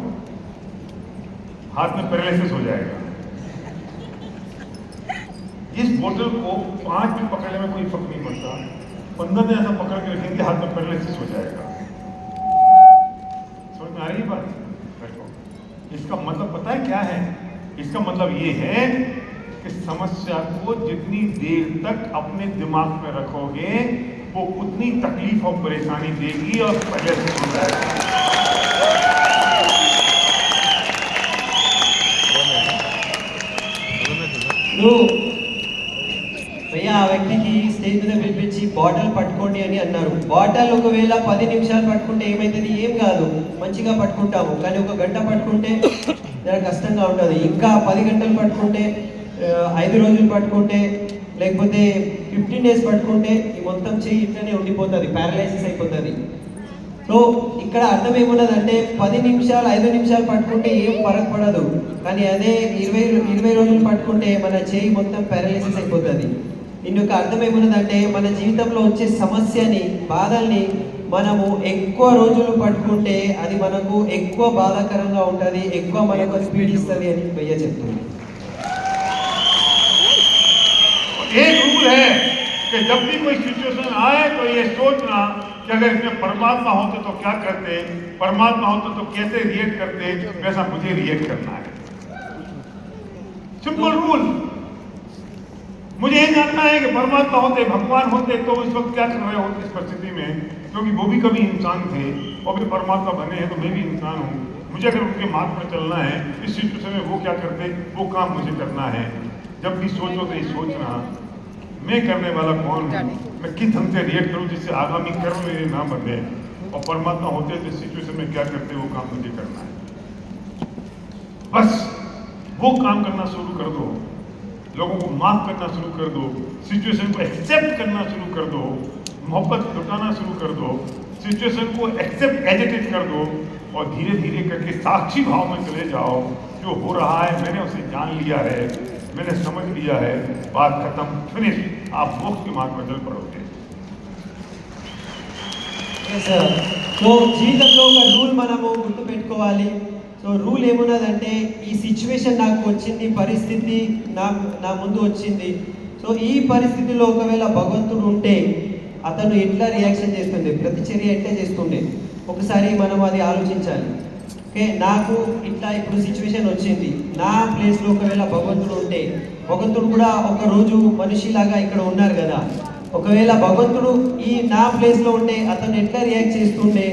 हाथ में पैरालिसिस हो जाएगा। इस बोतल को 5 दिन पकड़ने में कोई फर्क नहीं पड़ता, 15 दिन ऐसा पकड़ के रखेंगे हाथ में पैरालिसिस हो जाएगा। समझ में आ रही है बात? देखो, इसका मतलब पता है क्या है? इसका मतलब ये है कि समस्या को जितनी देर तक अपने दिमाग में रखोगे वो उतनी तकलीफ और परेशानी देगी और पैरालिसिस हो जाएगा। భయ్యా ఆ వ్యక్తికి స్టేజ్ మీద పిలిపించి బాటిల్ పట్టుకోండి అని అన్నారు. బాటిల్ ఒకవేళ 10 నిమిషాలు పట్టుకుంటే ఏమైతుంది? ఏం కాదు, మంచిగా పట్టుకుంటాము. కానీ 1 గంట పట్టుకుంటే చాలా కష్టంగా ఉంటుంది. ఇంకా 10 గంటలు పట్టుకుంటే, 5 రోజులు పట్టుకుంటే, లేకపోతే 15 డేస్ పట్టుకుంటే ఈ మొత్తం చెయ్యి ఇట్లనే ఉండిపోతుంది, ప్యారలైసిస్ అయిపోతుంది. సో ఇక్కడ అర్థం ఏమున్నదంటే 10 నిమిషాలు 5 నిమిషాలు పట్టుకుంటే ఏం ఫరక్ పడదు, కానీ అదే 20 రోజులు పట్టుకుంటే మన చేయి మొత్తం ప్యారలైసిస్ అయిపోతుంది. దీని యొక్క అర్థం ఏమున్నదంటే మన జీవితంలో వచ్చే సమస్యని, బాధల్ని మనము ఎక్కువ రోజులు పట్టుకుంటే అది మనకు ఎక్కువ బాధాకరంగా ఉంటుంది, ఎక్కువ మనకు పీడిస్తుంది అని భయ్య చెప్తుంది. एक रूल है कि जब भी कोई सिचुएशन आए तो ये सोचना कि अगर इसमें परमात्मा होते तो क्या करते, परमात्मा होते तो कैसे रिएक्ट करते, वैसा मुझे रिएक्ट करना है। Simple rule. मुझे ये जानना है कि परमात्मा होते, भगवान होते तो इस वक्त क्या कर रहे होते इस परिस्थिति में, क्योंकि वो भी कभी इंसान थे और भी परमात्मा बने हैं तो मैं भी इंसान हूँ। मुझे अगर उनके मार्ग पर चलना है, इस सिचुएशन में वो क्या करते, वो काम मुझे करना है। जब भी सोचो तो ये सोचना मैं करने वाला कौन हूँ, मैं किस ढंग से रिएक्ट करूँ जिससे आगामी कर्म मेरे ना बने, और परमात्मा होते तो इस सिचुएशन में क्या करते वो काम मुझे करना है। बस वो वो काम करना शुरू कर दो, लोगों को माफ करना शुरू कर दो, सिचुएशन को एक्सेप्ट करना शुरू कर दो, मोहब्बत लुटाना शुरू कर दो, सिचुएशन को एक्सेप्ट एजिटेट कर दो और धीरे धीरे करके साक्षी भाव में चले जाओ। जो हो रहा है मैंने उसे जान लिया है, मैंने समझ लिया है, बात खत्म, फिनिश। आप मोक्ष के मार्ग पर चल पड़ोगे। సో జీవితంలో ఒక రూల్ మనము గుర్తుపెట్టుకోవాలి. సో రూల్ ఏమున్నదంటే ఈ సిచ్యువేషన్ నాకు వచ్చింది, పరిస్థితి నా ముందు వచ్చింది. సో ఈ పరిస్థితిలో ఒకవేళ భగవంతుడు ఉంటే అతను ఎట్లా రియాక్షన్ చేస్తుండే, ప్రతిచర్య ఎట్లా చేస్తుండే, ఒకసారి మనం అది ఆలోచించాలి. ఓకే, నాకు ఇట్లా ఇప్పుడు సిచ్యువేషన్ వచ్చింది, నా ప్లేస్లో ఒకవేళ భగవంతుడు ఉంటే, భగవంతుడు కూడా ఒక రోజు మనిషిలాగా ఇక్కడ ఉన్నారు కదా, ఒకవేళ భగవంతుడు ఈ నా ప్లేస్లో ఉంటే అతను ఎట్లా రియాక్ట్ చేస్తుండే,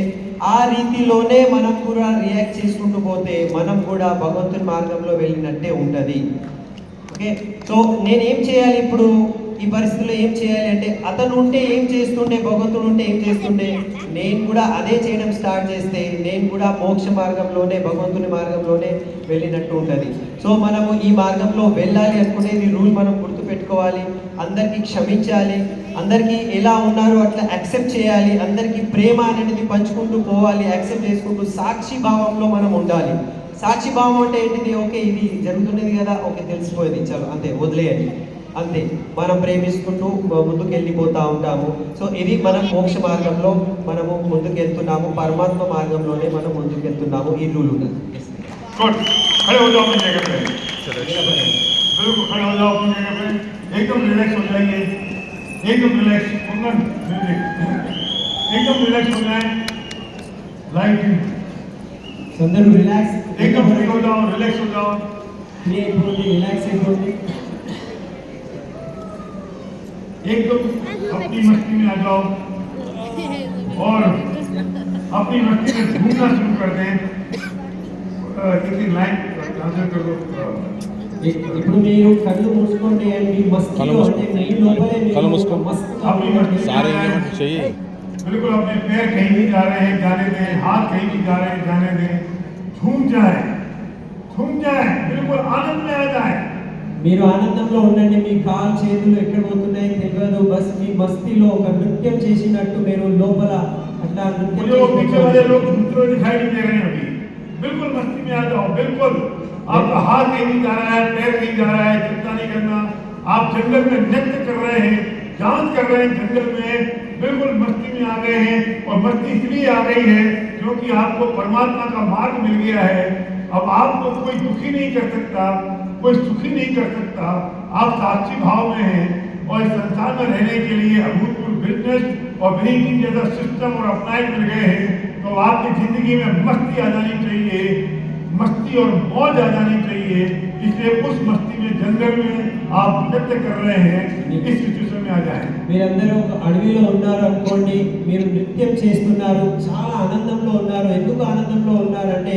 ఆ రీతిలోనే మనం కూడా రియాక్ట్ చేసుకుంటూ పోతే మనం కూడా భగవంతుని మార్గంలో వెళ్ళినట్టే ఉంటుంది. ఓకే, సో నేనేం చేయాలి ఇప్పుడు ఈ పరిస్థితిలో, ఏం చేయాలి అంటే అతను ఉంటే ఏం చేస్తుండే, భగవంతుడు ఉంటే ఏం చేస్తుండే, నేను కూడా అదే చేయడం స్టార్ట్ చేస్తే నేను కూడా మోక్ష మార్గంలోనే, భగవంతుని మార్గంలోనే వెళ్ళినట్టు ఉంటుంది. సో మనము ఈ మార్గంలో వెళ్ళాలి అనుకునే ఈ రూల్ మనం గుర్తుపెట్టుకోవాలి. అందరికీ క్షమించాలి, అందరికీ ఎలా ఉన్నారో అట్లా యాక్సెప్ట్ చేయాలి, అందరికీ ప్రేమ అనేది పంచుకుంటూ పోవాలి, యాక్సెప్ట్ చేసుకుంటూ సాక్షి భావంలో మనం ఉండాలి. సాక్షి భావం అంటే ఏంటిది, ఓకే ఇది జరుగుతున్నది కదా, ఓకే తెలిసిపోయింది, చలో అంతే వదిలేయండి, అంతే మనం ప్రేమించుకుంటూ ముందుకు వెళ్ళిపోతూ ఉంటాము. సో ఇది మనం మోక్ష మార్గంలో మనము ముందుకు వెళ్తున్నాము, పరమాత్మ మార్గంలోనే మనం ముందుకు వెళ్తున్నాము. ఈ రూల్ ఉన్నది. गुड, खड़े हो जाओ अपनी जगह पे, बिल्कुल खड़े हो जाओ अपनी जगह पे, एकदम रिलैक्स हो जाइए, एकदम रिलैक्स, एकदम रिलैक्स हो जाए, लाइट అందరూ రిలాక్స్, एकदम फ्री हो जाओ, रिलैक्स हो जाओ, ఫ్రీ అయిపోండి, రిలాక్స్ అయిపోండి. एकदम अपनी मस्ती में आ जाओ और अपनी मस्ती में घूमना शुरू कर दें। एक लाइन ट्रांसलेट कर दो। ఇప్పుడు మీరు కళ్ళు మూసుకోండి అండ్ మీ మస్తిలో అంటే మీ లోపలే కళ్ళు మూసుకో. अपनी मस्ती में सारे आए। चाहिए बिल्कुल अपने पैर कहीं भी जा रहे हैं जाने दें, हाथ कहीं भी जा रहे हैं जाने दें, झूम जाए, बिल्कुल आनंद में आ जाए। మీరు ఆనందంలో ఉండండి, మీ కాలు చేతులు ఎక్కడ పోతున్నాయి తెలియదు, బస్ మీ మస్తిలో ఒక నృత్యం చేసినట్టు మీరు లోపల అట్లా నృత్యం मुझे वो पीछे वाले చేసుకుంటూ लोग घूमते हुए दिखाई नहीं दे रहे हैं अभी। बिल्कुल मस्ती में आ जाओ, बिल्कुल आपका हाथ कहीं नहीं जा रहा है, पैर कहीं जा रहा है, चिंता नहीं करना। आप जंगल में नृत्य कर रहे हैं, डांस कर रहे हैं जंगल में, बिल्कुल मस्ती में आ गए हैं। और मस्ती इसलिए आ गई है क्योंकि आपको परमात्मा का मार्ग मिल गया है। अब आपको कोई दुखी नहीं कर सकता, कोई सुखी नहीं कर सकता। आप साक्षी भाव में हैं और इस संसार में रहने के लिए अभूतपूर्व बिजनेस और बैंकिंग जैसा सिस्टम और अपनाए मिल गए हैं। तो आपकी जिंदगी में मस्ती आ जानी चाहिए, मस्ती और मौज आ जानी चाहिए। इसलिए उस मस्ती में जंगल में आप नृत्य कर रहे हैं, इस सिचुएशन में आ जाए। మీరందరూ ఒక అడవిలో ఉన్నారు అనుకోండి, మీరు నృత్యం చేస్తున్నారు, చాలా ఆనందంలో ఉన్నారు. ఎందుకు ఆనందంలో ఉన్నారంటే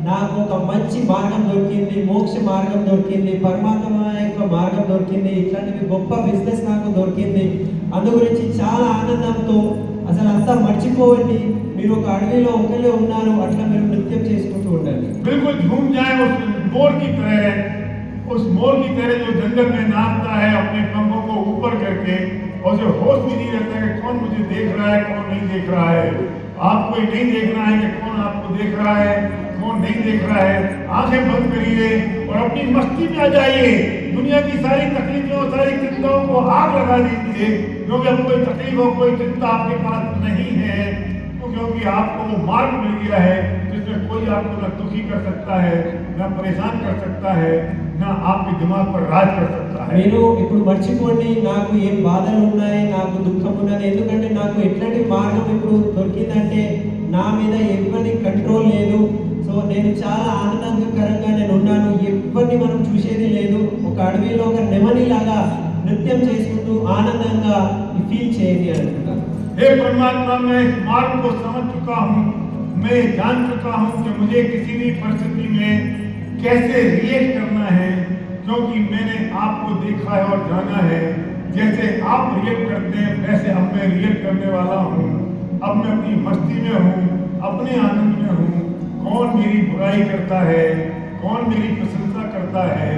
నాకు ఒక మంచి మార్గం దొరికింది, మోక్ష మార్గం దొరికింది, పరమాత్మ యొక్క మార్గం దొరికింది, ఇట్లాంటివి గొప్ప బిజినెస్ నాకు దొరికింది. అందు గురించి చాలా ఆనందంతో అసలు అంతా మర్చిపోవండి, మీరు ఒక అడవిలో ఒకరే ఉన్నారు, అట్లా మీరు నృత్యం చేసుకుంటూ ఉండండి. बिल्कुल झूम जाए उस मोर की तरह, उस मोर की तरह जो जंगल में नाचता है अपने पंखों को ऊपर करके, और जो होश भी नहीं रहता है कि कौन मुझे देख रहा है कौन नहीं देख रहा है। आपको ये नहीं देखना है कि कौन आपको देख रहा है कौन नहीं देख रहा है। आंखें बंद करिए और अपनी मस्ती में आ जाइए। दुनिया की सारी तकलीफों सारी चिंताओं को आग लगा दीजिए, क्योंकि अब कोई तकलीफ और कोई चिंता आपके पास नहीं है, क्योंकि आपको वो मार्ग मिल गया है जिसमें कोई आपको न दुखी कर सकता है, न परेशान कर सकता है, न आपके दिमाग पर राज कर सकता है। మీరు ఇప్పుడు మర్చిపోండి నాకు ఏం బాధలు ఉన్నాయి, నాకు దుఃఖం ఉన్నది, ఎందుకంటే నాకు ఎట్లాంటి మార్గం ఇప్పుడు దొరికిందంటే నా మీద ఎవరి కంట్రోల్ లేదు. సో నేను చాలా ఆనందకరంగా నేను ఉన్నాను, ఎవరిని మనం చూసేది లేదు. ఒక అడవిలో ఒక నెమలి లాగా నృత్యం చేసుకుంటూ ఆనందంగా ఫీల్ చేయండి అనుకుంటాను. हे परमात्मा, मैं इस मार्ग को समझ चुका हूँ, मैं जान चुका हूँ कि मुझे किसी भी परिस्थिति में कैसे रिएक्ट करना है, क्योंकि मैंने आपको देखा है और जाना है। जैसे आप रिएक्ट करते हैं वैसे अब मैं रिएक्ट करने वाला हूँ। अब मैं अपनी मस्ती में हूँ, अपने आनंद में हूँ। कौन मेरी बुराई करता है, कौन मेरी प्रशंसा करता करता है,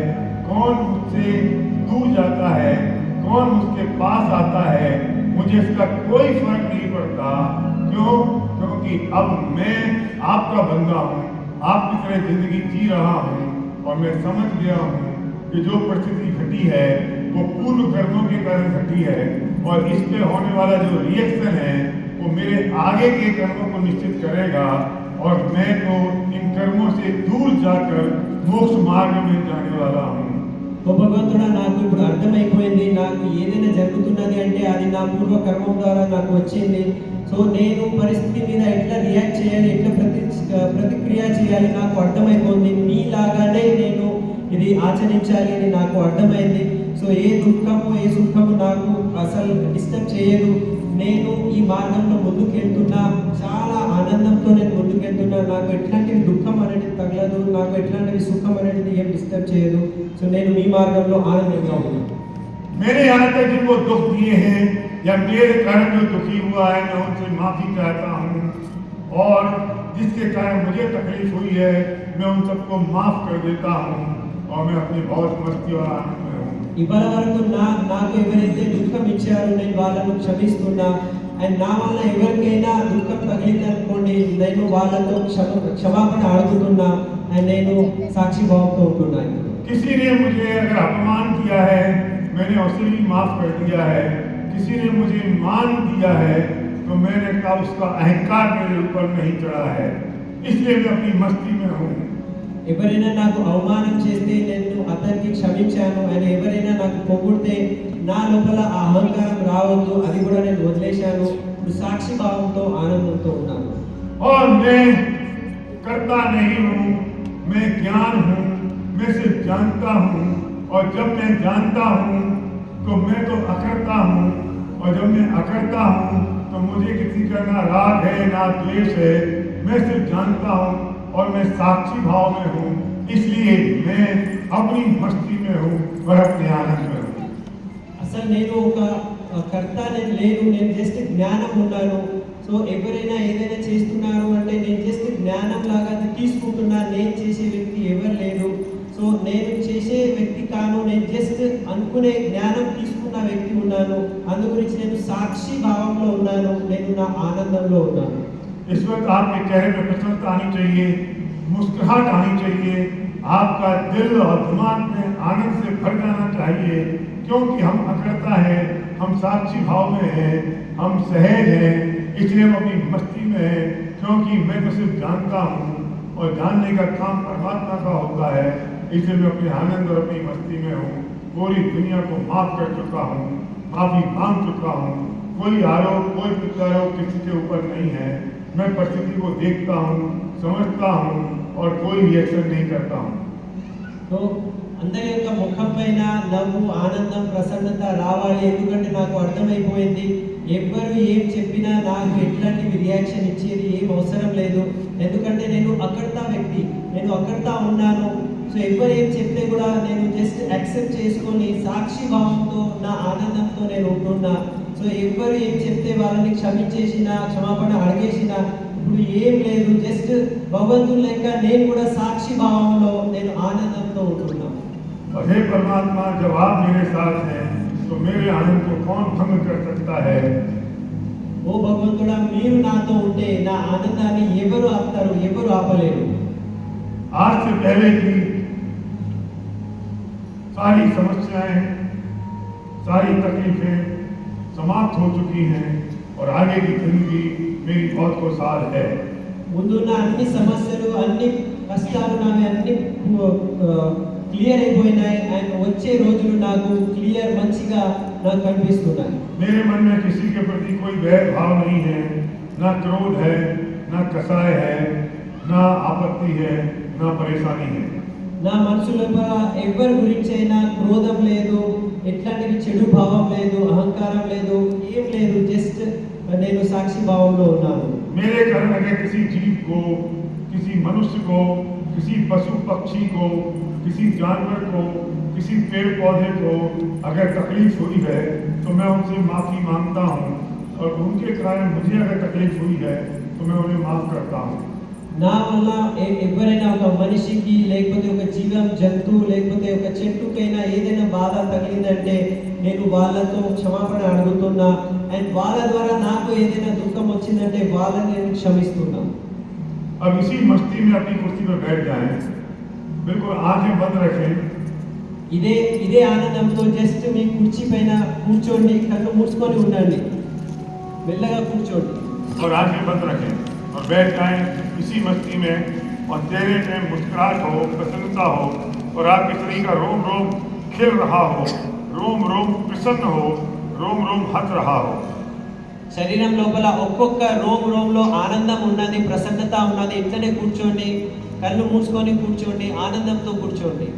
कौन मुझसे दूर जाता है, कौन मुझके पास आता है, मुझे इसका कोई फर्क नहीं पड़ता। क्यों? क्योंकि अब मैं आपका बंदा हूँ, आपकी तरह जिंदगी जी रहा हूँ और मैं समझ गया हूँ कि जो परिस्थिति घटी है वो पूर्व कर्मों के कारण घटी है और इस पे होने वाला जो रिएक्शन है वो मेरे आगे के कर्मों को निश्चित करेगा और मैं तो इन कर्मों से दूर जाकर मोक्ष मार्ग में जाने वाला हूँ। ఓ భగవంతుడా, నాకు ఇప్పుడు అర్థమైపోయింది. నాకు ఏదైనా జరుగుతున్నది అంటే అది నా పూర్వ కర్మం ద్వారా నాకు వచ్చింది. సో నేను పరిస్థితి మీద ఎట్లా రియాక్ట్ చేయాలి, ఎట్లా ప్రతిక్రియ చేయాలి నాకు అర్థమైపోయింది. మీలాగానే నేను ఇది ఆచరించాలి అని నాకు అర్థమైంది. సో ఏ దుఃఖము ఏ సుఖము నాకు అసలు డిస్టర్బ్ చేయదు. నేను ఈ మార్గంలో ముందుకెళ్తున్నా, చాలా ఆనందంతో నేను ముందుకెళ్తున్నా. నాకు ఎట్లాంటి దుఃఖం అనేది తగలదు, నాకు ఎట్లాంటి సుఖం అనేది ఏం డిస్టర్బ్ చేయదు. సో నేను మీ మార్గంలో ఆనందంగా ఉన్నాను. मेरे यहाँ तक जिनको दुख दिए हैं या मेरे कारण जो दुखी हुआ है मैं उनसे माफी चाहता हूँ और जिसके कारण मुझे तकलीफ हुई है मैं उन सबको माफ कर देता हूँ और मैं अपनी बहुत मस्ती और आनंद में हूँ। ఇవాళ వరకు నాకు ఎవరైతే దుఃఖం ఇచ్చారో నేను వాళ్ళను క్షమిస్తున్నా. అండ్ నా వల్ల ఎవరికైనా దుఃఖం తగిలిందనుకోండి, నేను వాళ్ళతో క్షమాపణ అడుగుతున్నా. అండ్ నేను సాక్షి భావంతో ఉంటున్నాను. किसी ने मुझे अगर अपमान किया है मैंने उसे भी माफ कर दिया है। किसी ने मुझे मान दिया है तो मैंने कहा उसका अहंकार मेरे ऊपर नहीं चढ़ा है, इसलिए मैं अपनी मस्ती में हूँ। ఎవరైనా నాకు అవమానం చేస్తే నేను అతనికి క్షమించాను. ఆయన ఎవరైనా నాకు పొగిడితే నా లోపల ఆ అహంకారం రావద్దు, అది కూడా నేను వదిలేశాను. ఇప్పుడు సాక్షి భావంతో ఆనందంతో ఉన్నాను. और मैं करता नहीं हूँ, मैं ज्ञान हूँ, मैं सिर्फ जानता हूँ और जब मैं जानता हूँ तो मैं तो अकर्ता हूँ और जब मैं अकर्ता हूँ तो मुझे किसी का ना राग है ना द्वेष है। मैं सिर्फ जानता हूँ और मैं साक्षी भाव में हूँ, इसलिए मैं अपनी मस्ती में हूँ और अपने आनंद में हूँ। అసలు నేను ఒక కర్త నేను లేను, నేను జస్ట్ జ్ఞానం ఉన్నాను. సో ఎవరైనా ఏదైనా చేస్తున్నారు అంటే నేను జస్ట్ జ్ఞానం లాగా తీసుకుంటున్నా. నేను చేసే వ్యక్తి ఎవరు లేరు. సో నేను చేసే వ్యక్తి కాను, నేను జస్ట్ అనుకునే జ్ఞానం తీసుకున్న వ్యక్తి ఉన్నాను. అందు గురించి నేను సాక్షి భావంలో ఉన్నాను, నేను నా ఆనందంలో ఉన్నాను. इस वक्त आपके चेहरे पर प्रसन्नता आनी चाहिए, मुस्कुराहट आनी चाहिए, आपका दिल और दिमाग में आनंद से भर जाना चाहिए क्योंकि हम अकर्ता हैं, हम साक्षी भाव में हैं, हम सहज हैं, इसलिए हम अपनी मस्ती में हैं क्योंकि मैं तो सिर्फ जानता हूँ और जानने का काम परमात्मा का होता है। इसलिए मैं अपने आनंद और अपनी मस्ती में हूँ। पूरी दुनिया को माफ कर चुका हूँ, माफी मांग चुका हूँ। कोई आरोप कोई प्रत्यारोप किसी के ऊपर नहीं है। मैं परिस्थिति को देखता हूँ, समझता हूँ और कोई रिएक्शन नहीं करता हूँ। సో అందరి యొక్క ముఖం పైన నవ్వు, ఆనందం, ప్రసన్నత రావాలి. ఎందుకంటే నాకు అర్థమైపోయింది ఎవ్వరు ఏం చెప్పినా నాకు ఎట్లాంటి రియాక్షన్ ఇచ్చేది ఏం అవసరం లేదు. ఎందుకంటే నేను అకర్తా వ్యక్తి, నేను అకర్తా ఉన్నాను. సో ఎవరు ఏం చెప్తే కూడా నేను జస్ట్ యాక్సెప్ట్ చేసుకొని సాక్షి భావంతో నా ఆనందంతో నేను ఉంటున్నా. సో ఎవరు ఏం చెప్తే వాళ్ళని క్షమించేసిన, క్షమాపణ అడిగేసిన ఇప్పుడు ఏం లేదు. జస్ట్ భగవంతుని లెక్క నేను కూడా సాక్షి భావంలో నేను ఆనందంతో ఉంటున్నా. और हे परमात्मा, जब आप मेरे साथ हैं तो मेरे आनंद को कौन भंग कर सकता है। ఓ భగవంతుడా, మీరు నాతో ఉంటే నా ఆనందాన్ని ఎవరు ఆపుతారు, ఎవరు ఆపలేరు. आज से पहले की सारी समस्याएं, सारी तकलीफें समाप्त हो चुकी हैं और आगे की जिंदगी मेरी बहुत खुशहाल है। ముందున్న అన్ని సమస్యలు, అన్ని కష్టాలు నావి అన్ని క్లియర్ అయిపోయినాయి. అండ్ వచ్చే రోజులు నాకు క్లియర్ మంచిగా నాకు కనిపిస్తున్నాయి. मेरे मन में किसी के प्रति कोई वैर भाव नहीं है, ना क्रोध है, ना कसाय है, ना आपत्ति है, ना परेशानी है। నా మనసులో ఎవరి గురించి అయినా క్రోధం లేదు, ఎట్లాంటివి చెడు భావం లేదు, అహంకారం లేదు, ఏం లేదు. జస్ట్ నేను సాక్షి భావంలో ఉన్నాను. मेरे कारण अगर किसी जीव को, किसी मनुष्य को, किसी पशु पक्षी को, किसी जानवर को, किसी पेड़ पौधे को अगर तकलीफ हुई है तो मैं उनसे माफ़ी मांगता हूँ और उनके कारण मुझे अगर तकलीफ हुई है तो मैं उन्हें माफ़ करता हूँ। నా వల్ల ఎవరైనా ఒక మనిషికి లేకపోతే ఒక జీవం జంతువు లేకపోతే ఒక చెట్టుకైనా ఏదైనా బాధ తగిలిందంటే నేను వాళ్ళతో క్షమాపణ అడుగుతున్నా. అండ్ వాళ్ళ ద్వారా నాకు ఏదైనా దుఃఖం వచ్చిందంటే వాళ్ళని నేను క్షమిస్తున్నా. अब इसी मस्ती में अपनी कुर्सी पर बैठ जाएं, बिल्कुल आंखें बंद रखें ఇదే ఆనందంతో జస్ట్ మీ కుర్చీ పైన కూర్చోండి, కళ్ళు మూసుకొని ఉండండి, మెల్లగా కూర్చోండి और आंखें बंद रखें और बैठ जाएं इसी मस्ती में और चेहरे पे मुस्कुराहट हो, प्रसन्नता हो और आपके शरीर का रोम रोम खिल रहा हो, रोम रोम प्रसन्न हो, रोम रोम हंस रहा हो. శరీరం లోపల ఒక్కొక్క రోమ్లో ఆనందం ఉన్నది, ప్రసన్నత ఉన్నది. ఇట్లనే కూర్చోండి, కళ్ళు మూసుకొని కూర్చోండి, ఆనందంతో కూర్చోండి.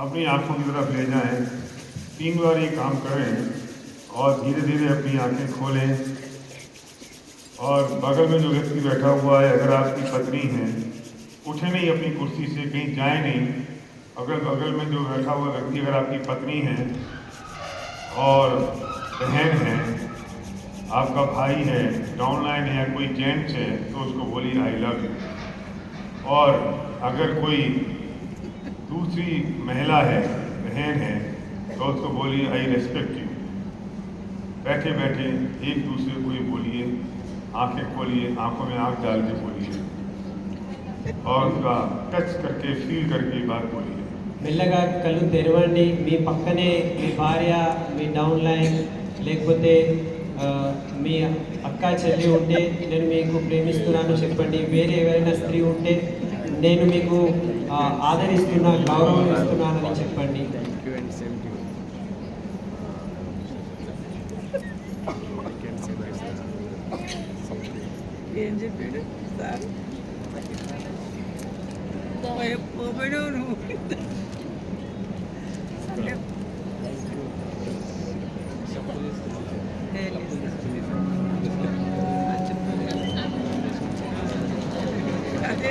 अपनी आंखों की तरफ ले जाएं, 3 बार ये काम करें और धीरे धीरे अपनी आंखें खोलें। और बगल में जो व्यक्ति बैठा हुआ है, अगर आपकी पत्नी है, उठे नहीं अपनी कुर्सी से, कहीं जाए नहीं। अगर बगल में जो बैठा हुआ व्यक्ति अगर आपकी पत्नी है और बहन है, आपका भाई है, डाउनलाइन है, कोई जेंट्स है, तो उसको बोलिए आई लव यू। और अगर कोई दूसरी महिला है, बहन है, तो उसको बोलिए आई रेस्पेक्ट यू। बैठे बैठे एक दूसरे को ही बोलिए, आंखें खोलिए, आंखों में आंख डाल के बोलिए और उसका टच करके फील करके बात बोलिए। మెల్లగా కళ్ళు తెరవండి. మీ పక్కనే మీ భార్య, మీ డౌన్ లైన్, లేకపోతే మీ అక్క చెల్లి ఉంటే నేను మీకు ప్రేమిస్తున్నాను చెప్పండి. వేరే ఎవరైనా స్త్రీ ఉంటే నేను మీకు ఆదరిస్తున్నా, గౌరవం ఇస్తున్నానని చెప్పండి. Thank you and same to you. ఏం చెప్పాడు సార్? పోయినావు నువ్వు. అదే